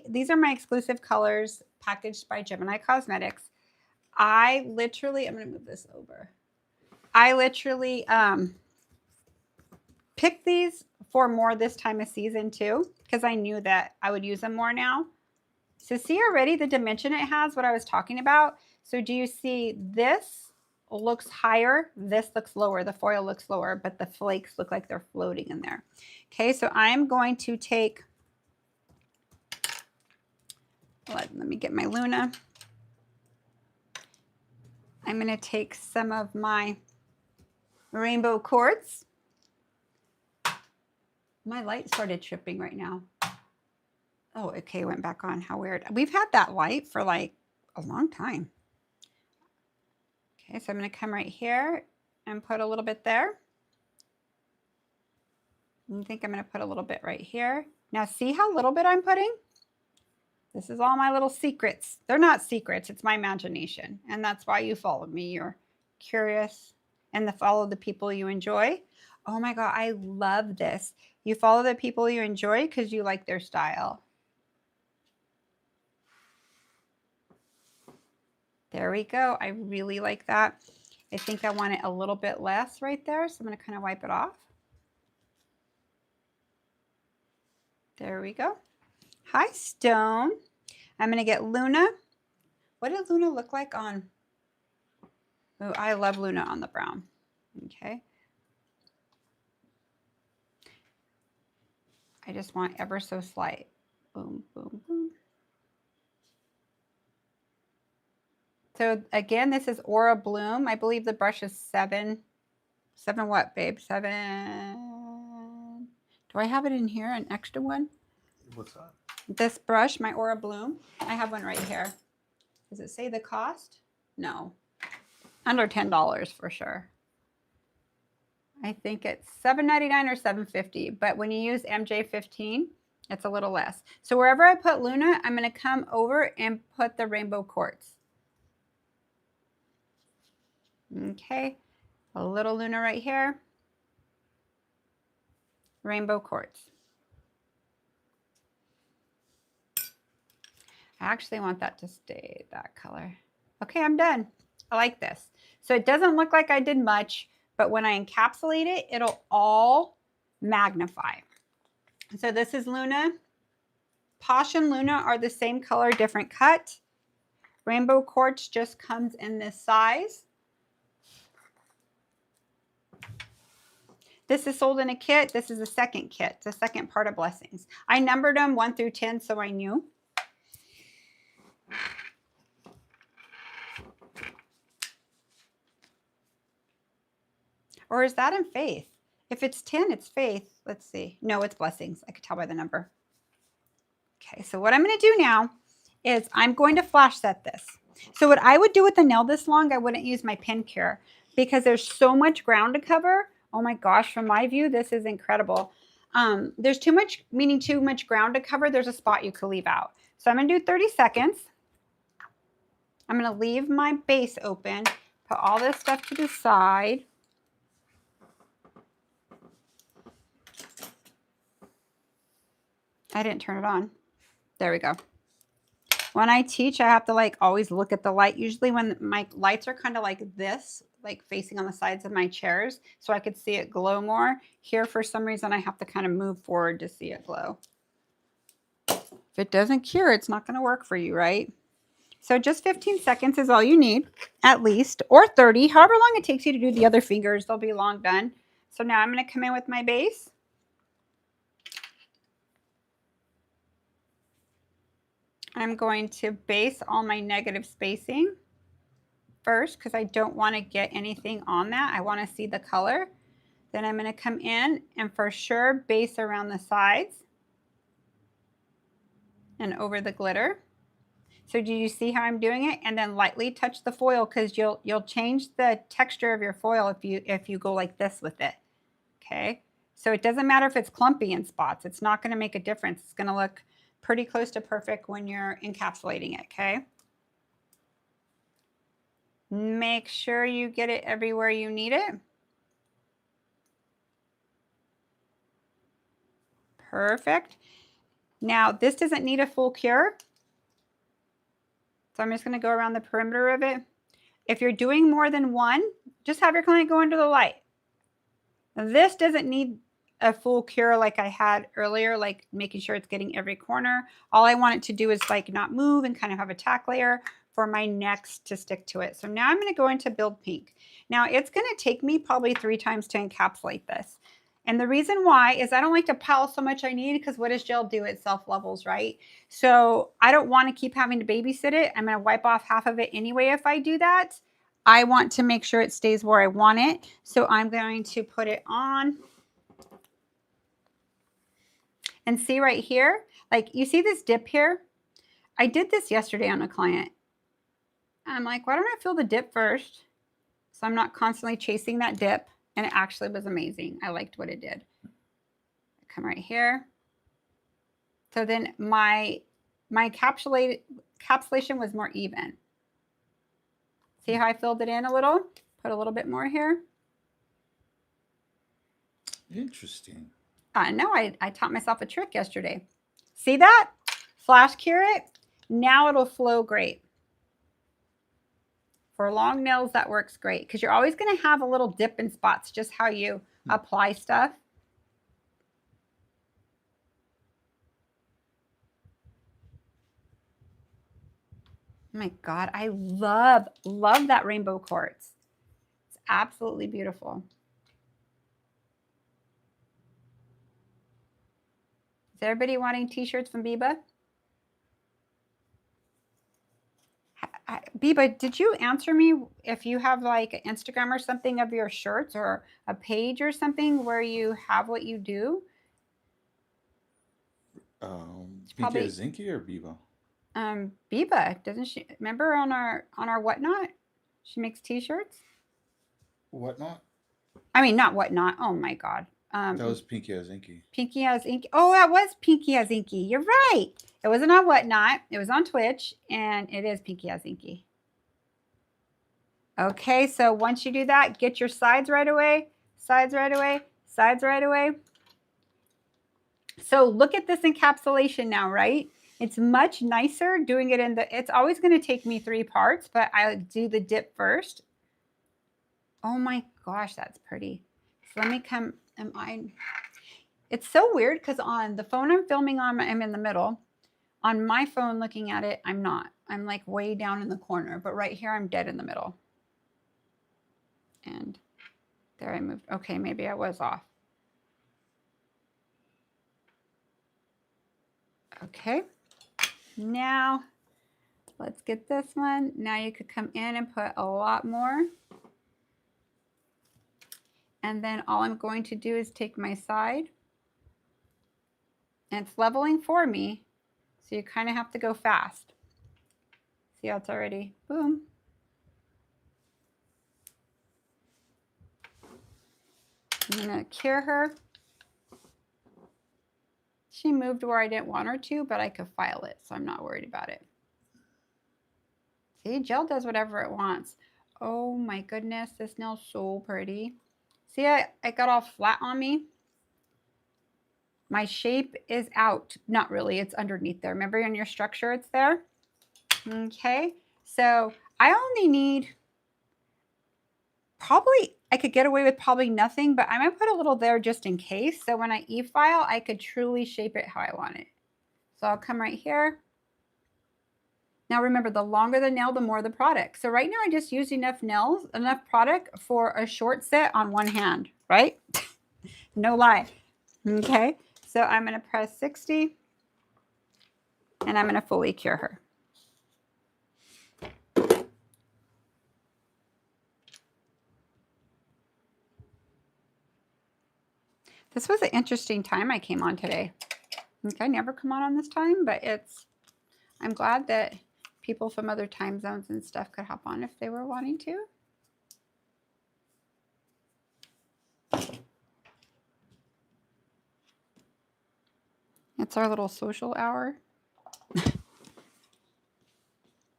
these are my exclusive colors packaged by Gemini Cosmetics. I'm going to move this over. I literally picked these for more this time of season too, because I knew that I would use them more now. So see already the dimension it has, what I was talking about. So do you see this looks higher, this looks lower, the foil looks lower, but the flakes look like they're floating in there. Okay, so I'm going to take, let me get my Luna. I'm going to take some of my rainbow quartz. My light started tripping right now. Oh, okay, went back on. How weird. We've had that light for like a long time. Okay, so I'm going to come right here and put a little bit there. I think I'm going to put a little bit right here. Now see how little bit I'm putting? This is all my little secrets. They're not secrets. It's my imagination. And that's why you follow me. You're curious and follow the people you enjoy. Oh my God, I love this. You follow the people you enjoy because you like their style. There we go. I really like that. I think I want it a little bit less right there. So I'm going to kind of wipe it off. There we go. Hi, Stone. I'm going to get Luna. What did Luna look like on? Oh, I love Luna on the brown. Okay. I just want ever so slight. Boom, boom, boom. So again, this is Aura Bloom. I believe the brush is 7. 7 what, babe? 7. Do I have it in here, an extra one? What's that? This brush, my Aura Bloom. I have one right here. Does it say the cost? No. Under $10 for sure. I think it's $7.99 or $7.50. But when you use MJ15, it's a little less. So wherever I put Luna, I'm going to come over and put the rainbow quartz. Okay. A little Luna right here. Rainbow quartz. I actually want that to stay that color. Okay, I'm done. I like this. So it doesn't look like I did much, but when I encapsulate it, it'll all magnify. So this is Luna. Posh and Luna are the same color, different cut. Rainbow quartz just comes in this size. This is sold in a kit. This is the second kit, the second part of Blessings. I numbered them 1 through 10, so I knew. Or is that in Faith? If it's 10, it's Faith. Let's see. No, it's Blessings. I could tell by the number. Okay, so what I'm going to do now is I'm going to flash set this. So what I would do with a nail this long, I wouldn't use my pin cure because there's so much ground to cover. Oh my gosh, from my view, this is incredible. There's too much, meaning too much ground to cover. There's a spot you could leave out. So I'm going to do 30 seconds. I'm going to leave my base open, put all this stuff to the side. I didn't turn it on. There we go. When I teach, I have to like always look at the light. Usually when my lights are kind of like this, like facing on the sides of my chairs, so I could see it glow more. Here, for some reason, I have to kind of move forward to see it glow. If it doesn't cure, it's not going to work for you, right? So just 15 seconds is all you need, at least, or 30, however long it takes you to do the other fingers. They'll be long done. So now I'm going to come in with my base. I'm going to base all my negative spacing first because I don't want to get anything on that. I want to see the color. Then I'm going to come in and for sure base around the sides and over the glitter. So do you see how I'm doing it? And then lightly touch the foil because you'll change the texture of your foil if you go like this with it. Okay. So it doesn't matter if it's clumpy in spots. It's not going to make a difference. It's going to look pretty close to perfect when you're encapsulating it, okay? Make sure you get it everywhere you need it. Perfect. Now, this doesn't need a full cure. So I'm just going to go around the perimeter of it. If you're doing more than one, just have your client go under the light. This doesn't need a full cure like I had earlier, like making sure it's getting every corner. All I want it to do is like not move and kind of have a tack layer for my next to stick to it. So now I'm going to go into Build Pink. Now it's going to take me probably 3 times to encapsulate this. And the reason why is I don't like to pile so much I need because what does gel do? It self-levels, right? So I don't want to keep having to babysit it. I'm going to wipe off half of it anyway if I do that. I want to make sure it stays where I want it. So I'm going to put it on. And see right here, like you see this dip here? I did this yesterday on a client. I'm like, why don't I feel the dip first? So I'm not constantly chasing that dip. And it actually was amazing. I liked what it did. come right here. So then my encapsulation was more even. See how I filled it in a little? Put a little bit more here. Interesting. I know, I taught myself a trick yesterday. See that? Flash cure it. Now it'll flow great. For long nails, that works great because you're always going to have a little dip in spots, just how you apply stuff. Oh my God, I love that rainbow quartz. It's absolutely beautiful. Is everybody wanting t-shirts from Biba? Biba, did you answer me if you have like an Instagram or something of your shirts or a page or something where you have what you do? Pinky Zinky or Biba? Biba, doesn't she? Remember on our whatnot? She makes t-shirts. Whatnot? I mean, not whatnot. Oh my God. That was Pinky as Inky. Pinky as Inky. Oh, that was Pinky as Inky. You're right. It wasn't on whatnot. It was on Twitch, and it is Pinky as Inky. Okay, so once you do that, get your sides right away. Sides right away. Sides right away. So look at this encapsulation now, right? It's much nicer doing it in the, it's always going to take me 3 parts, but I do the dip first. Oh my gosh, that's pretty. So let me come, it's so weird because on the phone I'm filming on, I'm in the middle. On my phone looking at it, I'm not. I'm like way down in the corner, but right here I'm dead in the middle. And there I moved. Okay, maybe I was off. Okay, now let's get this one. Now you could come in and put a lot more. And then all I'm going to do is take my side. And it's leveling for me. So you kind of have to go fast. See how it's already, boom. I'm gonna cure her. She moved where I didn't want her to, but I could file it, so I'm not worried about it. See, gel does whatever it wants. Oh my goodness, this nail's so pretty. See, I got all flat on me. My shape is out. Not really, it's underneath there. Remember in your structure, it's there? Okay, so I only need probably, I could get away with probably nothing, but I might put a little there just in case. So when I e-file, I could truly shape it how I want it. So I'll come right here. Now remember, the longer the nail, the more the product. So right now I just used enough product for a short set on one hand, right? No lie. Okay, so I'm gonna press 60 and I'm gonna fully cure her. This was an interesting time I came on today. Okay, I never come on this time, but I'm glad that people from other time zones and stuff could hop on if they were wanting to. It's our little social hour.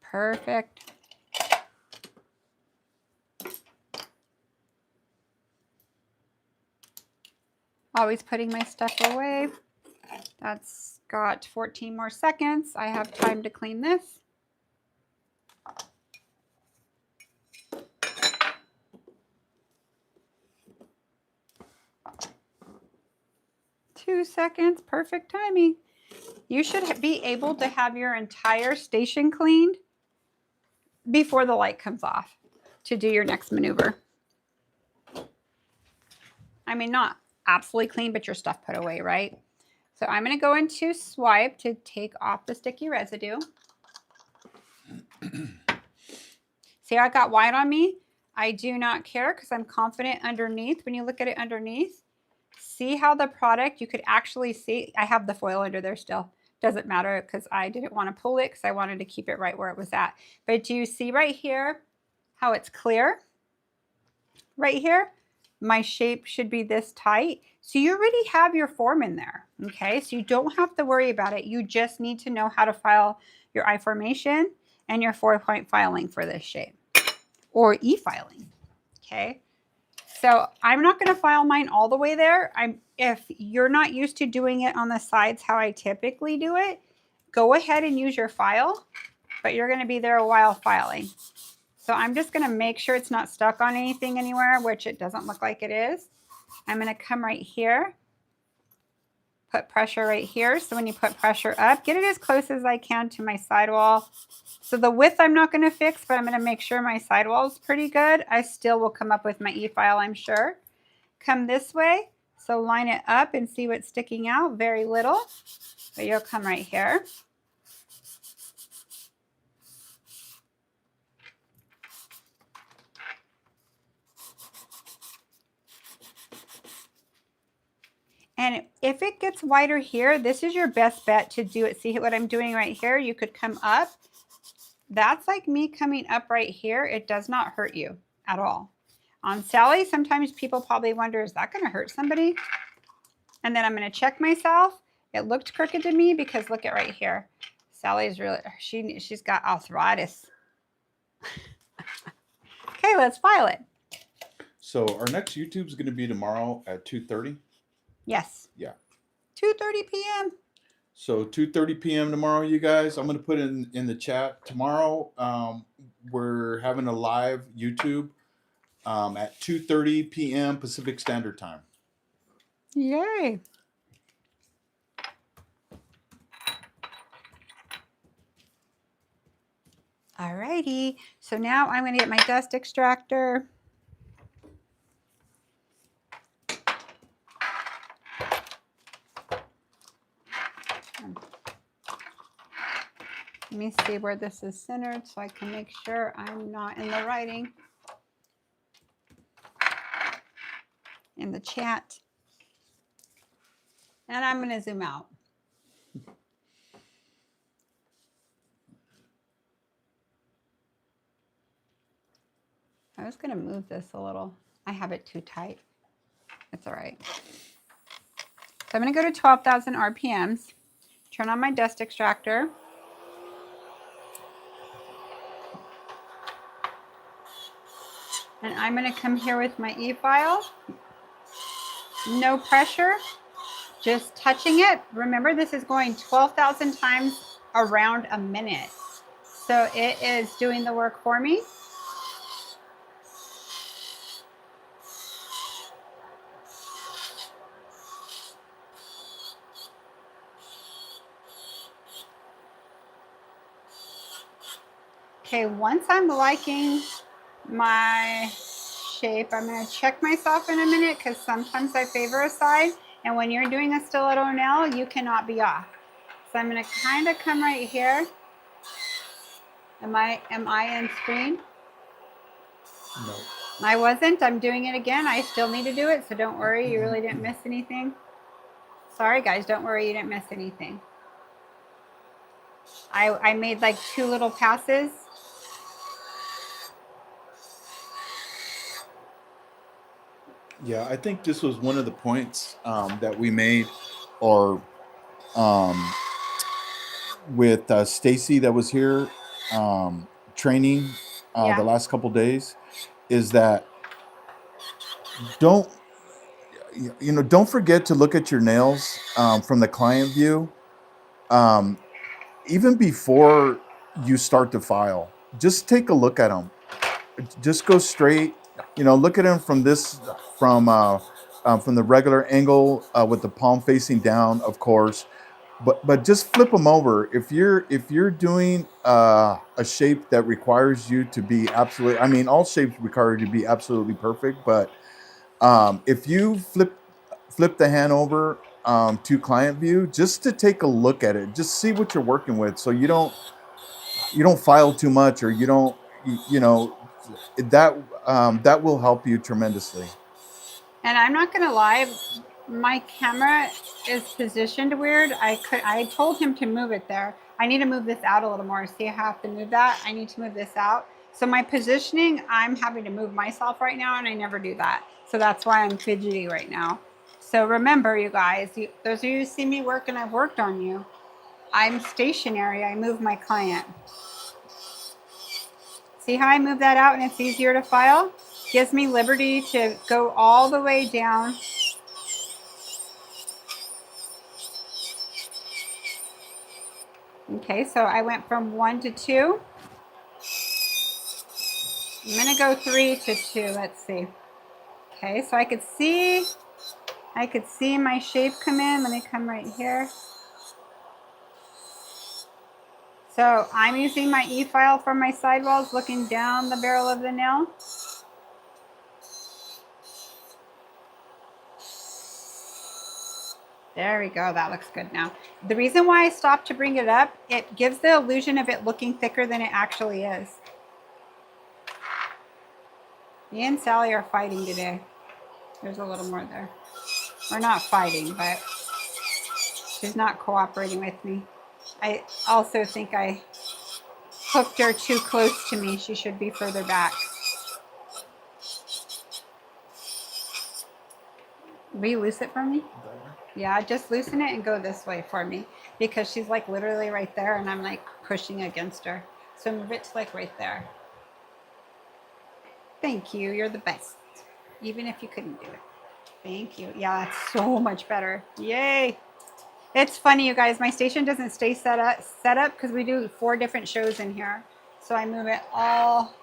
Perfect. Always putting my stuff away. That's got 14 more seconds. I have time to clean this. Two seconds, perfect timing. You should be able to have your entire station cleaned before the light comes off to do your next maneuver. I mean, not absolutely clean, but your stuff put away, right? So I'm going to go into swipe to take off the sticky residue. See how I got white on me? I do not care because I'm confident underneath. When you look at it underneath, see how the product, you could actually see, I have the foil under there still. Doesn't matter because I didn't want to pull it because I wanted to keep it right where it was at. But do you see right here how it's clear? Right here? my shape should be this tight. So you already have your form in there, okay? So you don't have to worry about it. You just need to know how to file your I formation and your 4-point filing for this shape, or e-filing, okay? So I'm not going to file mine all the way there. If you're not used to doing it on the sides how I typically do it, go ahead and use your file, but you're going to be there a while filing. So I'm just going to make sure it's not stuck on anything anywhere, which it doesn't look like it is. I'm going to come right here, put pressure right here. So when you put pressure up, get it as close as I can to my sidewall. So the width I'm not going to fix, but I'm going to make sure my sidewall is pretty good. I still will come up with my e-file, I'm sure. Come this way. So line it up and see what's sticking out. Very little, but you'll come right here. And if it gets wider here, this is your best bet to do it. See what I'm doing right here? You could come up. That's like me coming up right here. It does not hurt you at all. On Sally, sometimes people probably wonder, is that going to hurt somebody? And then I'm going to check myself. It looked crooked to me because look at right here. Sally's really, she's got arthritis. Okay, let's file it. So our next YouTube is going to be tomorrow at 2:30. Yes. Yeah. 2:30 p.m. So 2:30 p.m. tomorrow, you guys. I'm going to put in the chat tomorrow. We're having a live YouTube at 2:30 p.m. Pacific Standard Time. Yay. Alrighty. So now I'm going to get my dust extractor. Let me see where this is centered so I can make sure I'm not in the writing in the chat. And I'm going to zoom out. I was going to move this a little. I have it too tight. It's all right. So I'm going to go to 12,000 RPMs, turn on my dust extractor. And I'm going to come here with my e-file. No pressure, just touching it. Remember, this is going 12,000 times around a minute. So it is doing the work for me. Okay, once I'm liking my shape, I'm going to check myself in a minute because sometimes I favor a side, and when you're doing a stiletto nail, you cannot be off. So I'm going to kind of come right here. Am I in screen? No. I wasn't. I'm doing it again. I still need to do it, so don't worry. You really didn't miss anything. Sorry, guys. Don't worry. You didn't miss anything. I made like 2 little passes. Yeah, I think this was one of the points that we made, or with Stacy that was here training the last couple days, is that don't forget to look at your nails from the client view, even before you start to file. Just take a look at them. Just go straight. Look at them from the regular angle with the palm facing down, of course. But just flip them over. If you're doing a shape that requires you to be absolutely, I mean, all shapes require you to be absolutely perfect. But if you flip the hand over to client view, just to take a look at it, just see what you're working with, so you don't file too much, or you don't, that will help you tremendously. And I'm not going to lie, my camera is positioned weird. I told him to move it there. I need to move this out a little more. See how I have to move that? I need to move this out. So my positioning, I'm having to move myself right now, and I never do that. So that's why I'm fidgety right now. So remember, you guys, those of you who see me work and I've worked on you, I'm stationary. I move my client. See how I move that out and it's easier to file? Gives me liberty to go all the way down. Okay, so I went from 1 to 2. I'm going to go 3 to 2. Let's see. Okay, so I could see my shape come in. Let me come right here. So I'm using my E-file for my sidewalls, looking down the barrel of the nail. There we go. That looks good now. The reason why I stopped to bring it up, it gives the illusion of it looking thicker than it actually is. Me and Sally are fighting today. There's a little more there. We're not fighting, but she's not cooperating with me. I also think I hooked her too close to me. She should be further back. Will you loose it for me? Yeah, just loosen it and go this way for me, because she's like literally right there and I'm like pushing against her. So move it to like right there. Thank you. You're the best. Even if you couldn't do it. Thank you. Yeah, that's so much better. Yay. It's funny, you guys. My station doesn't stay set up because we do 4 different shows in here. So I move it all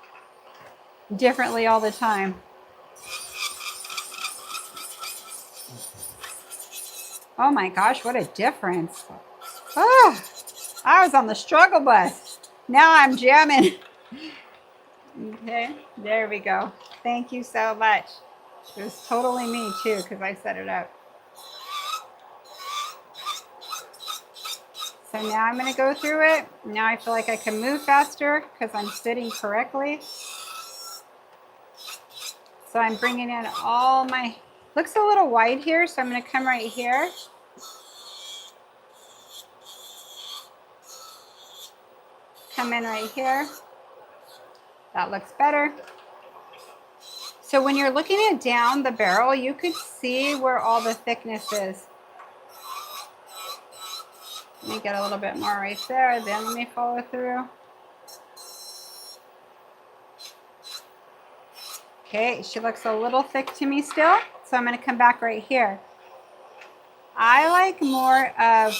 differently all the time. Oh my gosh, what a difference. Oh, I was on the struggle bus. Now I'm jamming. Okay, there we go. Thank you so much. It was totally me too, because I set it up. So now I'm going to go through it. Now I feel like I can move faster because I'm sitting correctly. So I'm bringing in all my, looks a little wide here, so I'm going to come right here. Come in right here. That looks better. So when you're looking at down the barrel, you could see where all the thickness is. Let me get a little bit more right there, then let me follow through. Okay, she looks a little thick to me still, so I'm going to come back right here. I like more of,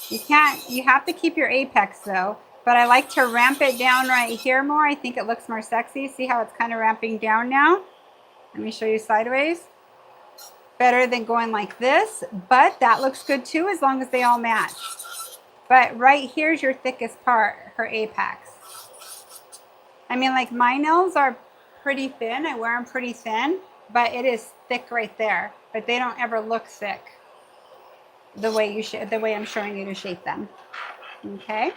you have to keep your apex though, but I like to ramp it down right here more. I think it looks more sexy. See how it's kind of ramping down now? Let me show you sideways. Better than going like this, but that looks good too as long as they all match. But right here's your thickest part, her apex. I mean, like my nails are pretty thin. I wear them pretty thin, but it is thick right there. But they don't ever look thick the way I'm showing you to shape them. Okay.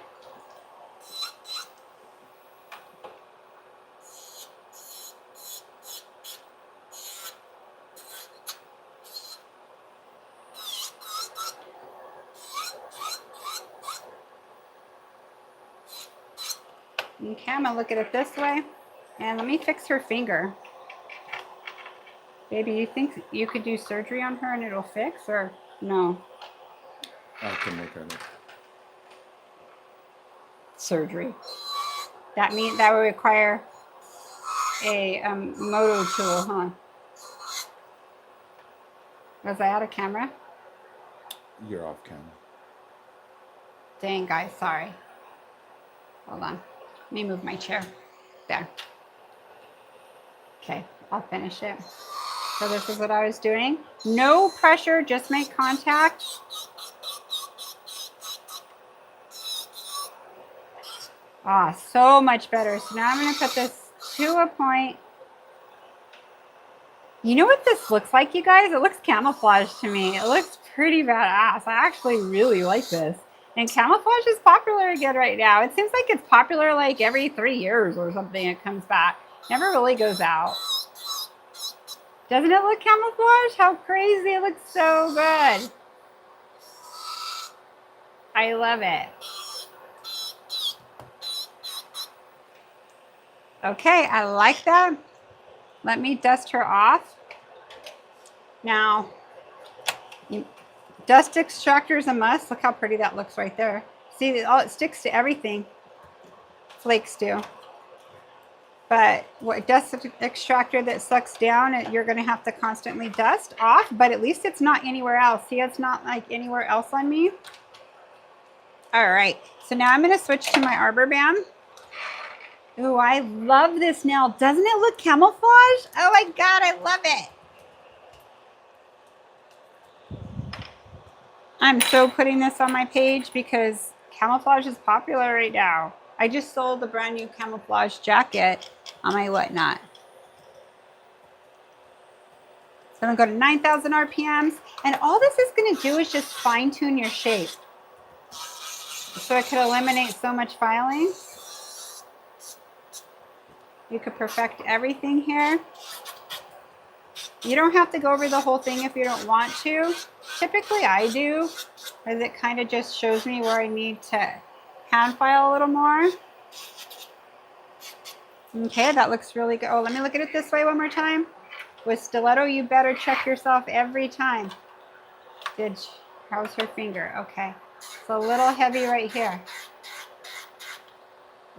Okay, I'm gonna look at it this way, and let me fix her finger. Baby, you think you could do surgery on her and it'll fix, or no? I can make her. Surgery. That would require a moto tool, huh? Was I out of camera? You're off camera. Dang, guys, sorry. Hold on. Let me move my chair. There. Okay, I'll finish it. So this is what I was doing. No pressure, just make contact. Ah, so much better. So now I'm going to put this to a point. You know what this looks like, you guys? It looks camouflage to me. It looks pretty badass. I actually really like this. And camouflage is popular again right now. It seems like it's popular like every 3 years or something. It comes back. Never really goes out. Doesn't it look camouflage? How crazy. It looks so good. I love it. Okay, I like that. Let me dust her off. Now, dust extractor is a must. Look how pretty that looks right there. See, it sticks to everything. Flakes do. But what dust extractor that sucks down, you're going to have to constantly dust off, but at least it's not anywhere else. See, it's not like anywhere else on me. All right, so now I'm going to switch to my arbor band. Ooh, I love this nail. Doesn't it look camouflage? Oh my God, I love it. I'm so putting this on my page because camouflage is popular right now. I just sold a brand new camouflage jacket on my whatnot. So I'm going to go to 9,000 RPMs. And all this is going to do is just fine tune your shape. So it could eliminate so much filing. You could perfect everything here. You don't have to go over the whole thing if you don't want to. Typically I do, because it kind of just shows me where I need to hand file a little more. Okay, that looks really good. Oh, let me look at it this way one more time. With stiletto, you better check yourself every time. How's her finger? Okay. It's a little heavy right here.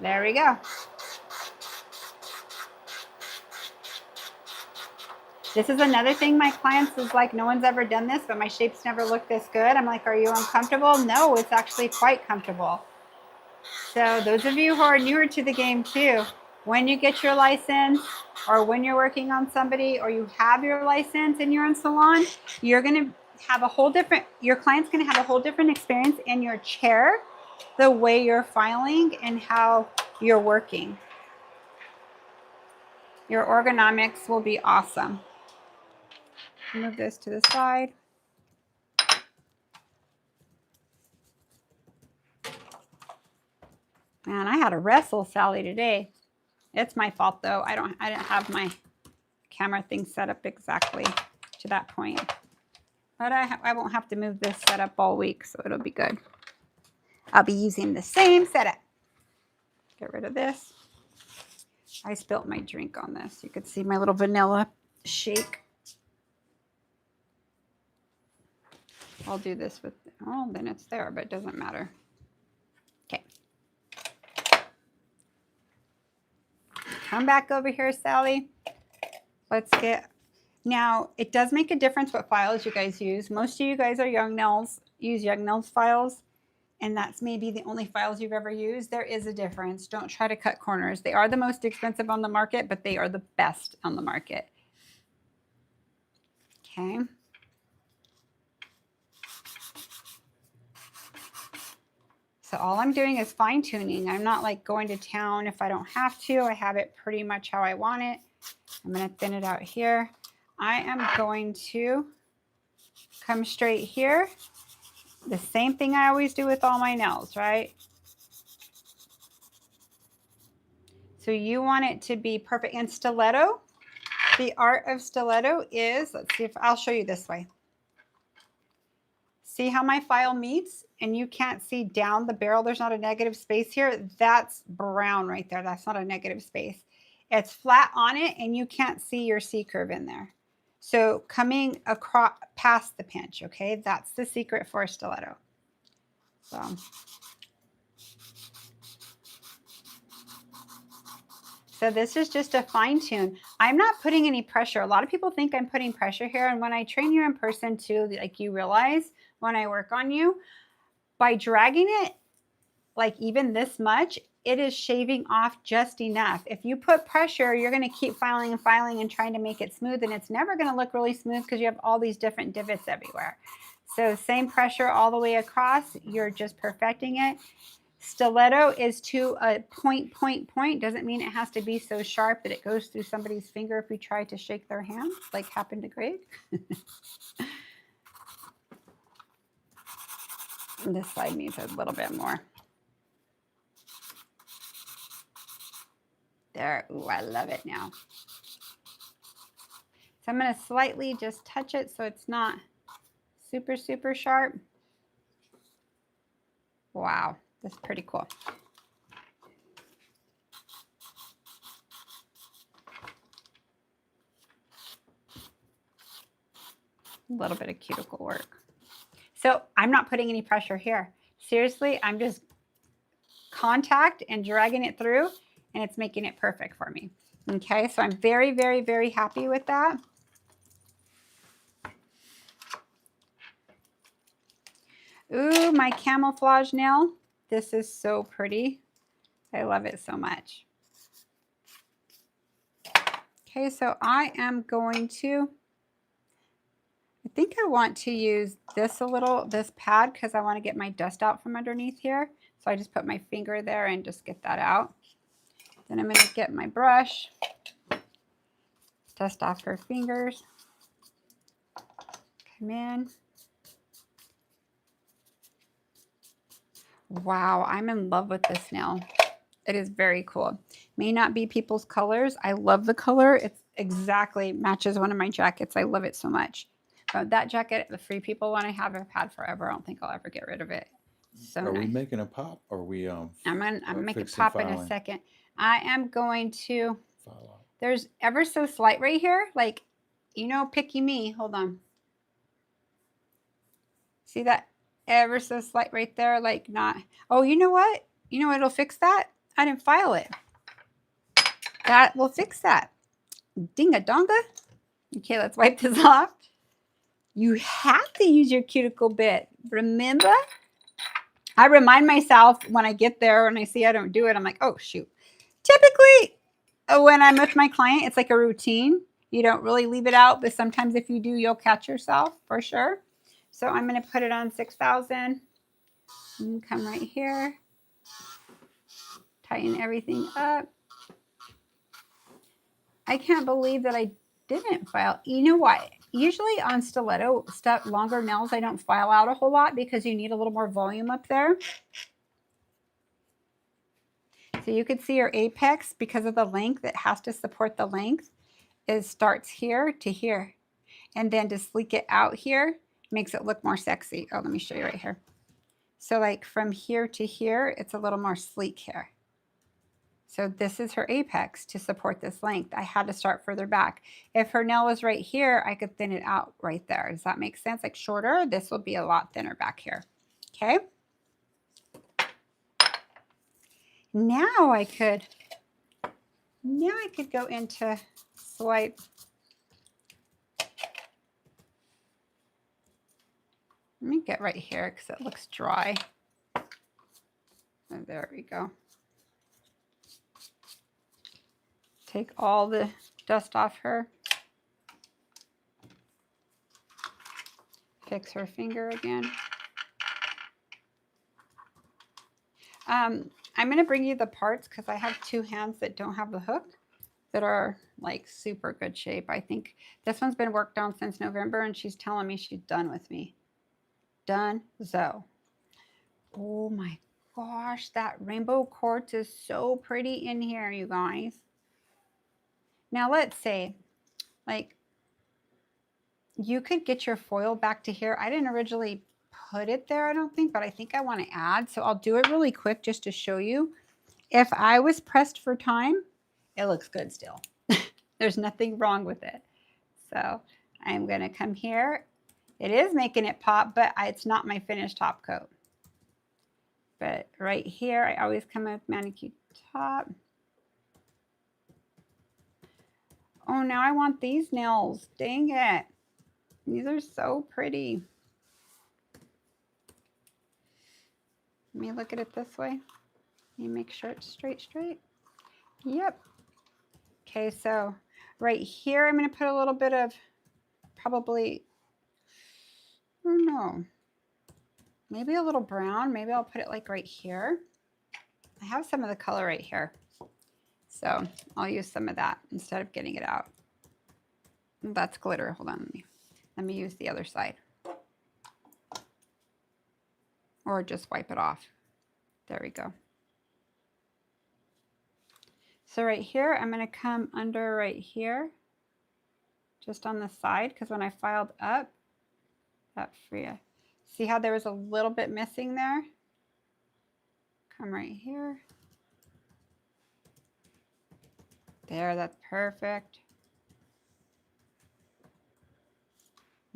There we go. This is another thing my clients is like, no one's ever done this, but my shapes never look this good. I'm like, are you uncomfortable? No, it's actually quite comfortable. So those of you who are newer to the game too, when you get your license or when you're working on somebody or you have your license and you're in salon, you're going to have a whole different, your client's going to have a whole different experience in your chair, the way you're filing and how you're working. Your ergonomics will be awesome. Move this to the side. Man, I had to wrestle Sally today. It's my fault though. I didn't have my camera thing set up exactly to that point. But I won't have to move this setup all week, so it'll be good. I'll be using the same setup. Get rid of this. I spilt my drink on this. You could see my little vanilla shake. I'll do this with, oh, then it's there, but it doesn't matter. Okay. Come back over here, Sally. Let's get, now it does make a difference what files you guys use. Most of you guys are young nails, use young nails files, and that's maybe the only files you've ever used. There is a difference. Don't try to cut corners. They are the most expensive on the market, but they are the best on the market. Okay. So all I'm doing is fine tuning. I'm not like going to town if I don't have to. I have it pretty much how I want it. I'm going to thin it out here. I am going to come straight here. The same thing I always do with all my nails, right? So you want it to be perfect. And stiletto, the art of stiletto is, let's see if I'll show you this way. See how my file meets and you can't see down the barrel. There's not a negative space here. That's brown right there. That's not a negative space. It's flat on it and you can't see your C curve in there. So coming across past the pinch, okay? That's the secret for a stiletto. So this is just a fine tune. I'm not putting any pressure. A lot of people think I'm putting pressure here. And when I train you in person too, like you realize when I work on you, by dragging it like even this much, it is shaving off just enough. If you put pressure, you're going to keep filing and filing and trying to make it smooth. And it's never going to look really smooth because you have all these different divots everywhere. So same pressure all the way across. You're just perfecting it. Stiletto is to a point. Doesn't mean it has to be so sharp that it goes through somebody's finger if you try to shake their hand, like happened to Greg. This side needs a little bit more. There. Ooh, I love it now. So I'm going to slightly just touch it so it's not super, super sharp. Wow, that's pretty cool. A little bit of cuticle work. So I'm not putting any pressure here. Seriously, I'm just contact and dragging it through, and it's making it perfect for me. Okay, so I'm very, very, very happy with that. Ooh, my camouflage nail. This is so pretty. I love it so much. Okay, so I am going to, I think I want to use this this pad, because I want to get my dust out from underneath here. So I just put my finger there and just get that out. Then I'm going to get my brush, dust off her fingers, come in. Wow, I'm in love with this nail. It is very cool. May not be people's colors. I love the color. It's exactly matches one of my jackets. I love it so much. But that jacket, the Free People one, I have, I've had forever. I don't think I'll ever get rid of it. So are nice. we making a pop, or are we I'm gonna make it pop in a second. I am going to, there's ever so slight right here, like, you know, picky me. Hold on. See that ever so slight right there, like not, oh, you know what? You know what'll fix that? I didn't file it. That will fix that. Ding-a-donga. Okay, let's wipe this off. You have to use your cuticle bit. Remember? I remind myself when I get there and I see I don't do it, I'm like, oh, shoot. Typically, when I'm with my client, it's like a routine. You don't really leave it out, but sometimes if you do, you'll catch yourself for sure. So I'm going to put it on 6,000. Come right here. Tighten everything up. I can't believe that I didn't file. You know what? Usually on stiletto stuff, longer nails, I don't file out a whole lot because you need a little more volume up there. So you could see your apex, because of the length, it has to support the length. It starts here to here. And then to sleek it out here makes it look more sexy. Oh, let me show you right here. So like from here to here, it's a little more sleek here. So this is her apex to support this length. I had to start further back. If her nail was right here, I could thin it out right there. Does that make sense? Like shorter, this will be a lot thinner back here. Okay. Now I could go into swipe. Let me get right here because it looks dry. Oh, there we go. Take all the dust off her. Fix her finger again. I'm going to bring you the parts because I have two hands that don't have the hook that are like super good shape. I think this one's been worked on since November and she's telling me she's done with me. Done. So, oh my gosh, that rainbow quartz is so pretty in here, you guys. Now let's say, like, you could get your foil back to here. I didn't originally put it there, I don't think, but I think I want to add. So I'll do it really quick just to show you. If I was pressed for time, it looks good still. There's nothing wrong with it. So I'm going to come here. It is making it pop, but it's not my finished top coat. But right here, I always come with manicure top. Oh, now I want these nails. Dang it. These are so pretty. Let me look at it this way. Let me make sure it's straight. Yep. Okay, so right here, I'm going to put a little bit of probably, I don't know, maybe a little brown. Maybe I'll put it like right here. I have some of the color right here. So I'll use some of that instead of getting it out. That's glitter. Hold on. Let me use the other side. Or just wipe it off. There we go. So right here, I'm going to come under right here, just on the side, because when I filed up, that free. See how there was a little bit missing there? Come right here. There, that's perfect.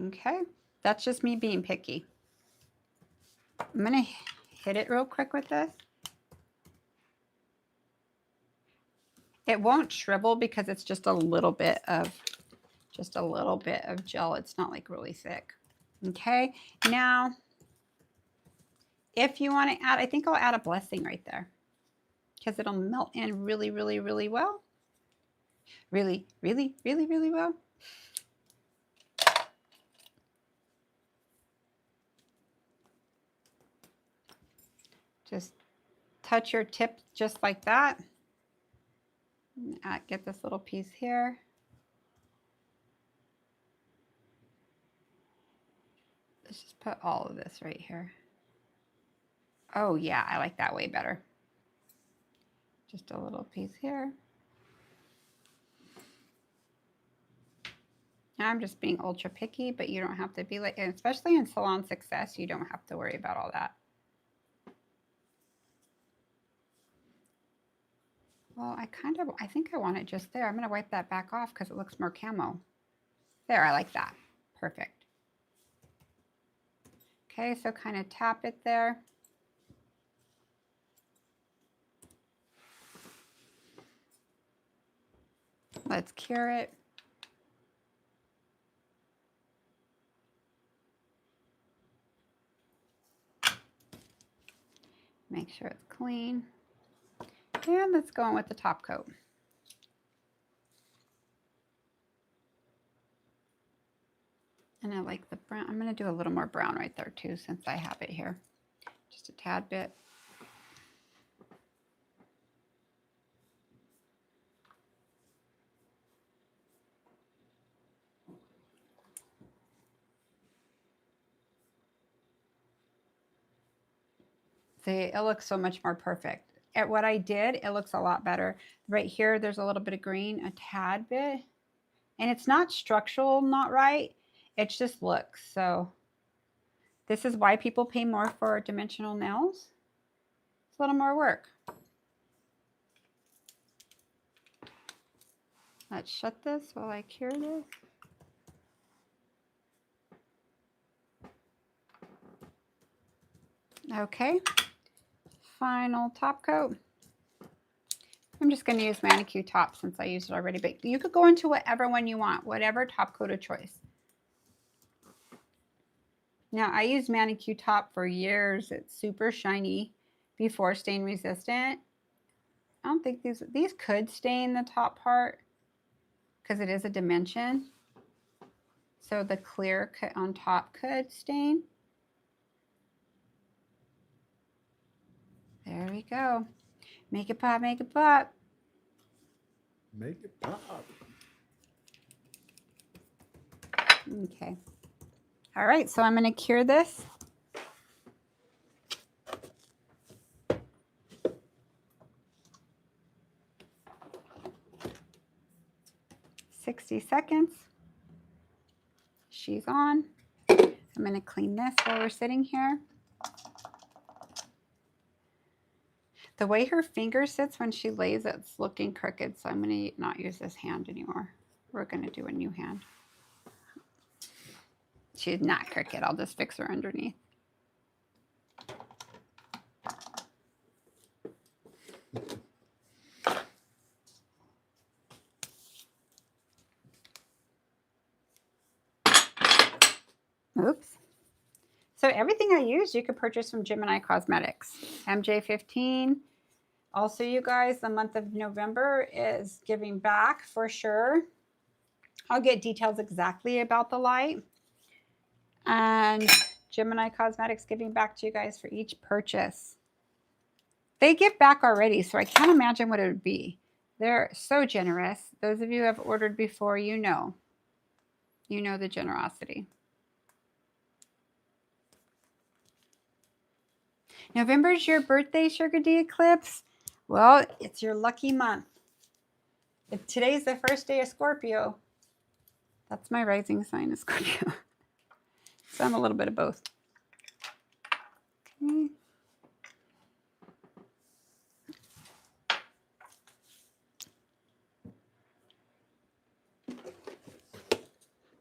Okay, that's just me being picky. I'm gonna hit it real quick with this. It won't shrivel because it's just a little bit of gel. It's not like really thick. Okay, now if you want to add, I think I'll add a blessing right there because it'll melt in really, really, really well. Really, really, really, really well. Just touch your tip just like that. Get this little piece here. Let's just put all of this right here. Oh yeah, I like that way better. Just a little piece here. I'm just being ultra picky, but you don't have to be like, especially in Salon Success, you don't have to worry about all that. Well, I think I want it just there. I'm going to wipe that back off because it looks more camo. There, I like that. Perfect. Okay, so kind of tap it there. Let's cure it. Make sure it's clean. And let's go in with the top coat. And I like the brown. I'm going to do a little more brown right there too, since I have it here. Just a tad bit. See, it looks so much more perfect. At what I did, it looks a lot better. Right here, there's a little bit of green, a tad bit. And it's not structural, not right. It just looks. So this is why people pay more for dimensional nails. It's a little more work. Let's shut this while I cure this. Okay, final top coat. I'm just going to use Manicure Top since I used it already, but you could go into whatever one you want, whatever top coat of choice. Now, I used Manicure Top for years. It's super shiny, before stain resistant. I don't think these could stain the top part because it is a dimension. So the clear cut on top could stain. There we go. Make it pop, make it pop. Make it pop. Okay. All right, so I'm going to cure this. $60. She's on. I'm going to clean this while we're sitting here. The way her finger sits when she lays, it's looking crooked, so I'm going to not use this hand anymore. We're going to do a new hand. She's not crooked. I'll just fix her underneath. Oops. So everything I use, you could purchase from Gemini Cosmetics. MJ15. Also, you guys, the month of November is giving back for sure. I'll get details exactly about the light. And Gemini Cosmetics giving back to you guys for each purchase. They give back already, so I can't imagine what it would be. They're so generous. Those of you who have ordered before, you know the generosity. November is your birthday, Sugar D Eclipse. Well, it's your lucky month. If today's the first day of Scorpio, that's my rising sign of Scorpio. So I'm a little bit of both. Okay.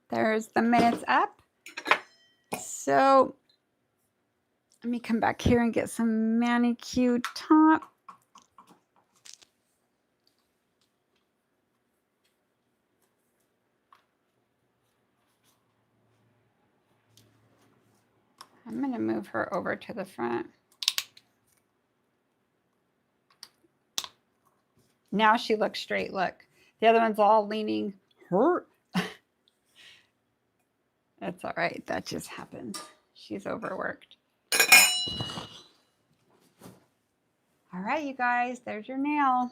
There's the minutes up. So let me come back here and get some manicure top. I'm going to move her over to the front. Now she looks straight. Look, the other one's all leaning. Her. That's all right. That just happens. She's overworked. All right, you guys, there's your nail.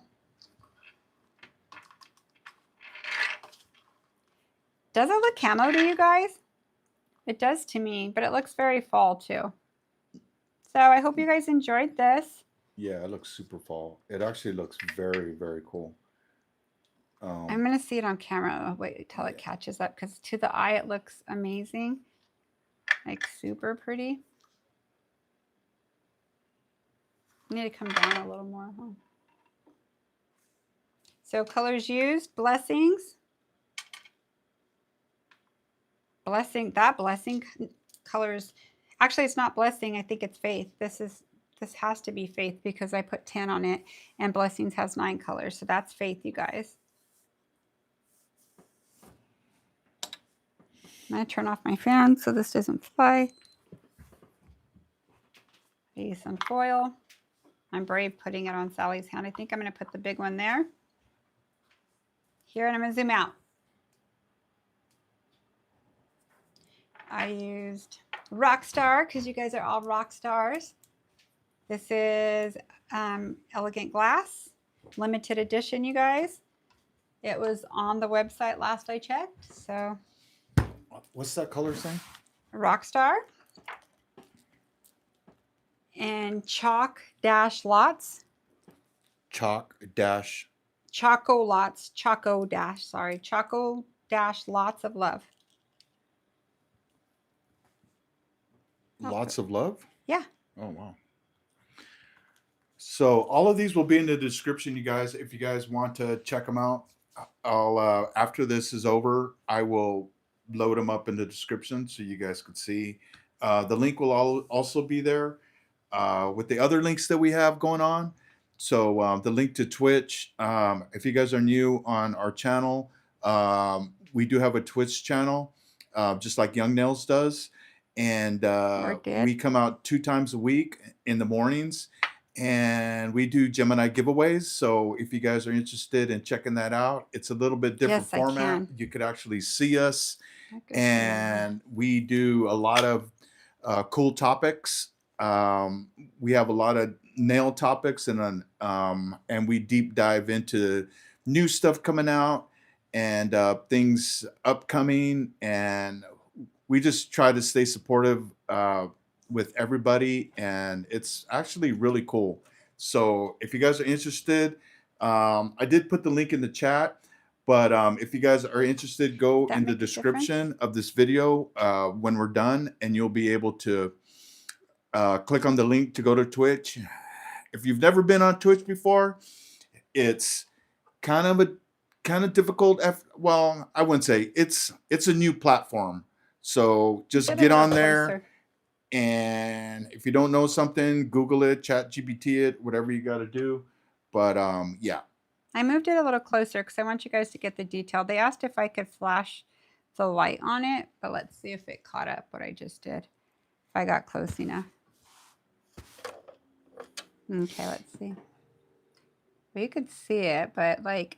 Does it look camo to you guys? It does to me, but it looks very fall too. So I hope you guys enjoyed this. Yeah, it looks super fall. It actually looks very, very cool. I'm going to see it on camera. Wait till it catches up, because to the eye it looks amazing. Like super pretty. I need to come down a little more. Huh? So colors used, blessings. Blessing, that blessing colors. Actually, it's not blessing. I think it's faith. This has to be faith because I put 10 on it, and blessings has 9 colors. So that's faith, you guys. I'm going to turn off my fan so this doesn't fly. I use some foil. I'm brave putting it on Sally's hand. I think I'm going to put the big one there. Here, and I'm going to zoom out. I used Rockstar because you guys are all rock stars. This is Elegant Glass, limited edition, you guys. It was on the website last I checked. So, what's that color saying? Rockstar. And Choco-lots. Choco-lots. Choco-lots of love. Lots of love? Yeah. Oh, wow. So all of these will be in the description, you guys. If you guys want to check them out, I'll after this is over, I will load them up in the description so you guys can see. The link will also be there with the other links that we have going on. So the link to Twitch, if you guys are new on our channel, we do have a Twitch channel, just like Young Nails does. And we come out 2 times a week in the mornings, and we do Gemini giveaways. So if you guys are interested in checking that out, it's a little bit different format. You could actually see us, and we do a lot of cool topics. We have a lot of nail topics, and we deep dive into new stuff coming out and things upcoming, and we just try to stay supportive with everybody, and it's actually really cool. So if you guys are interested, I did put the link in the chat, but if you guys are interested, go in the description of this video when we're done, and you'll be able to click on the link to go to Twitch. If you've never been on Twitch before, it's kind of difficult. Well, I wouldn't say it's a new platform. So just get on there, and if you don't know something, Google it, Chat GPT it, whatever you got to do. But yeah. I moved it a little closer because I want you guys to get the detail. They asked if I could flash the light on it, but let's see if it caught up what I just did. If I got close enough. Okay, let's see. Well, you could see it, but like,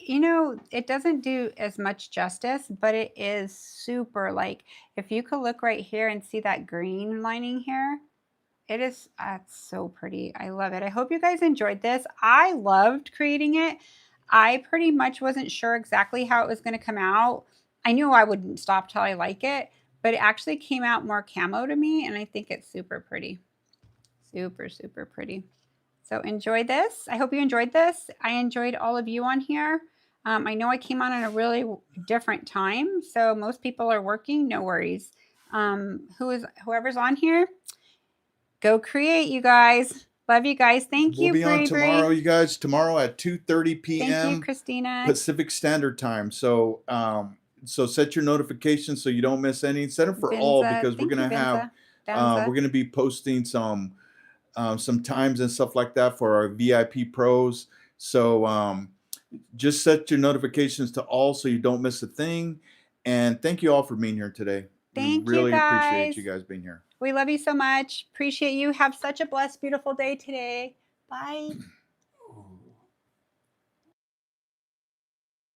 you know, it doesn't do as much justice, but it is super, like, if you could look right here and see that green lining here, it is, it's so pretty. I love it. I hope you guys enjoyed this. I loved creating it. I pretty much wasn't sure exactly how it was going to come out. I knew I wouldn't stop till I like it, but it actually came out more camo to me, and I think it's super pretty. Super, super pretty. So enjoy this. I hope you enjoyed this. I enjoyed all of you on here. I know I came on at a really different time, so most people are working. No worries. Whoever's on here, go create, you guys. Love you guys. Thank you. We'll be on tomorrow, you guys. Tomorrow at 2:30 p.m. Thank you, Christina. Pacific Standard Time. So So set your notifications so you don't miss any. Set them for all Vinza, because we're thank you, gonna have Vinza. Danza. we're gonna be posting some times and stuff like that for our VIP pros. So just set your notifications to all so you don't miss a thing. And thank you all for being here today. We Thank you, really appreciate guys. you guys being here. We love you so much. Appreciate you. Have such a blessed, beautiful day today. Bye.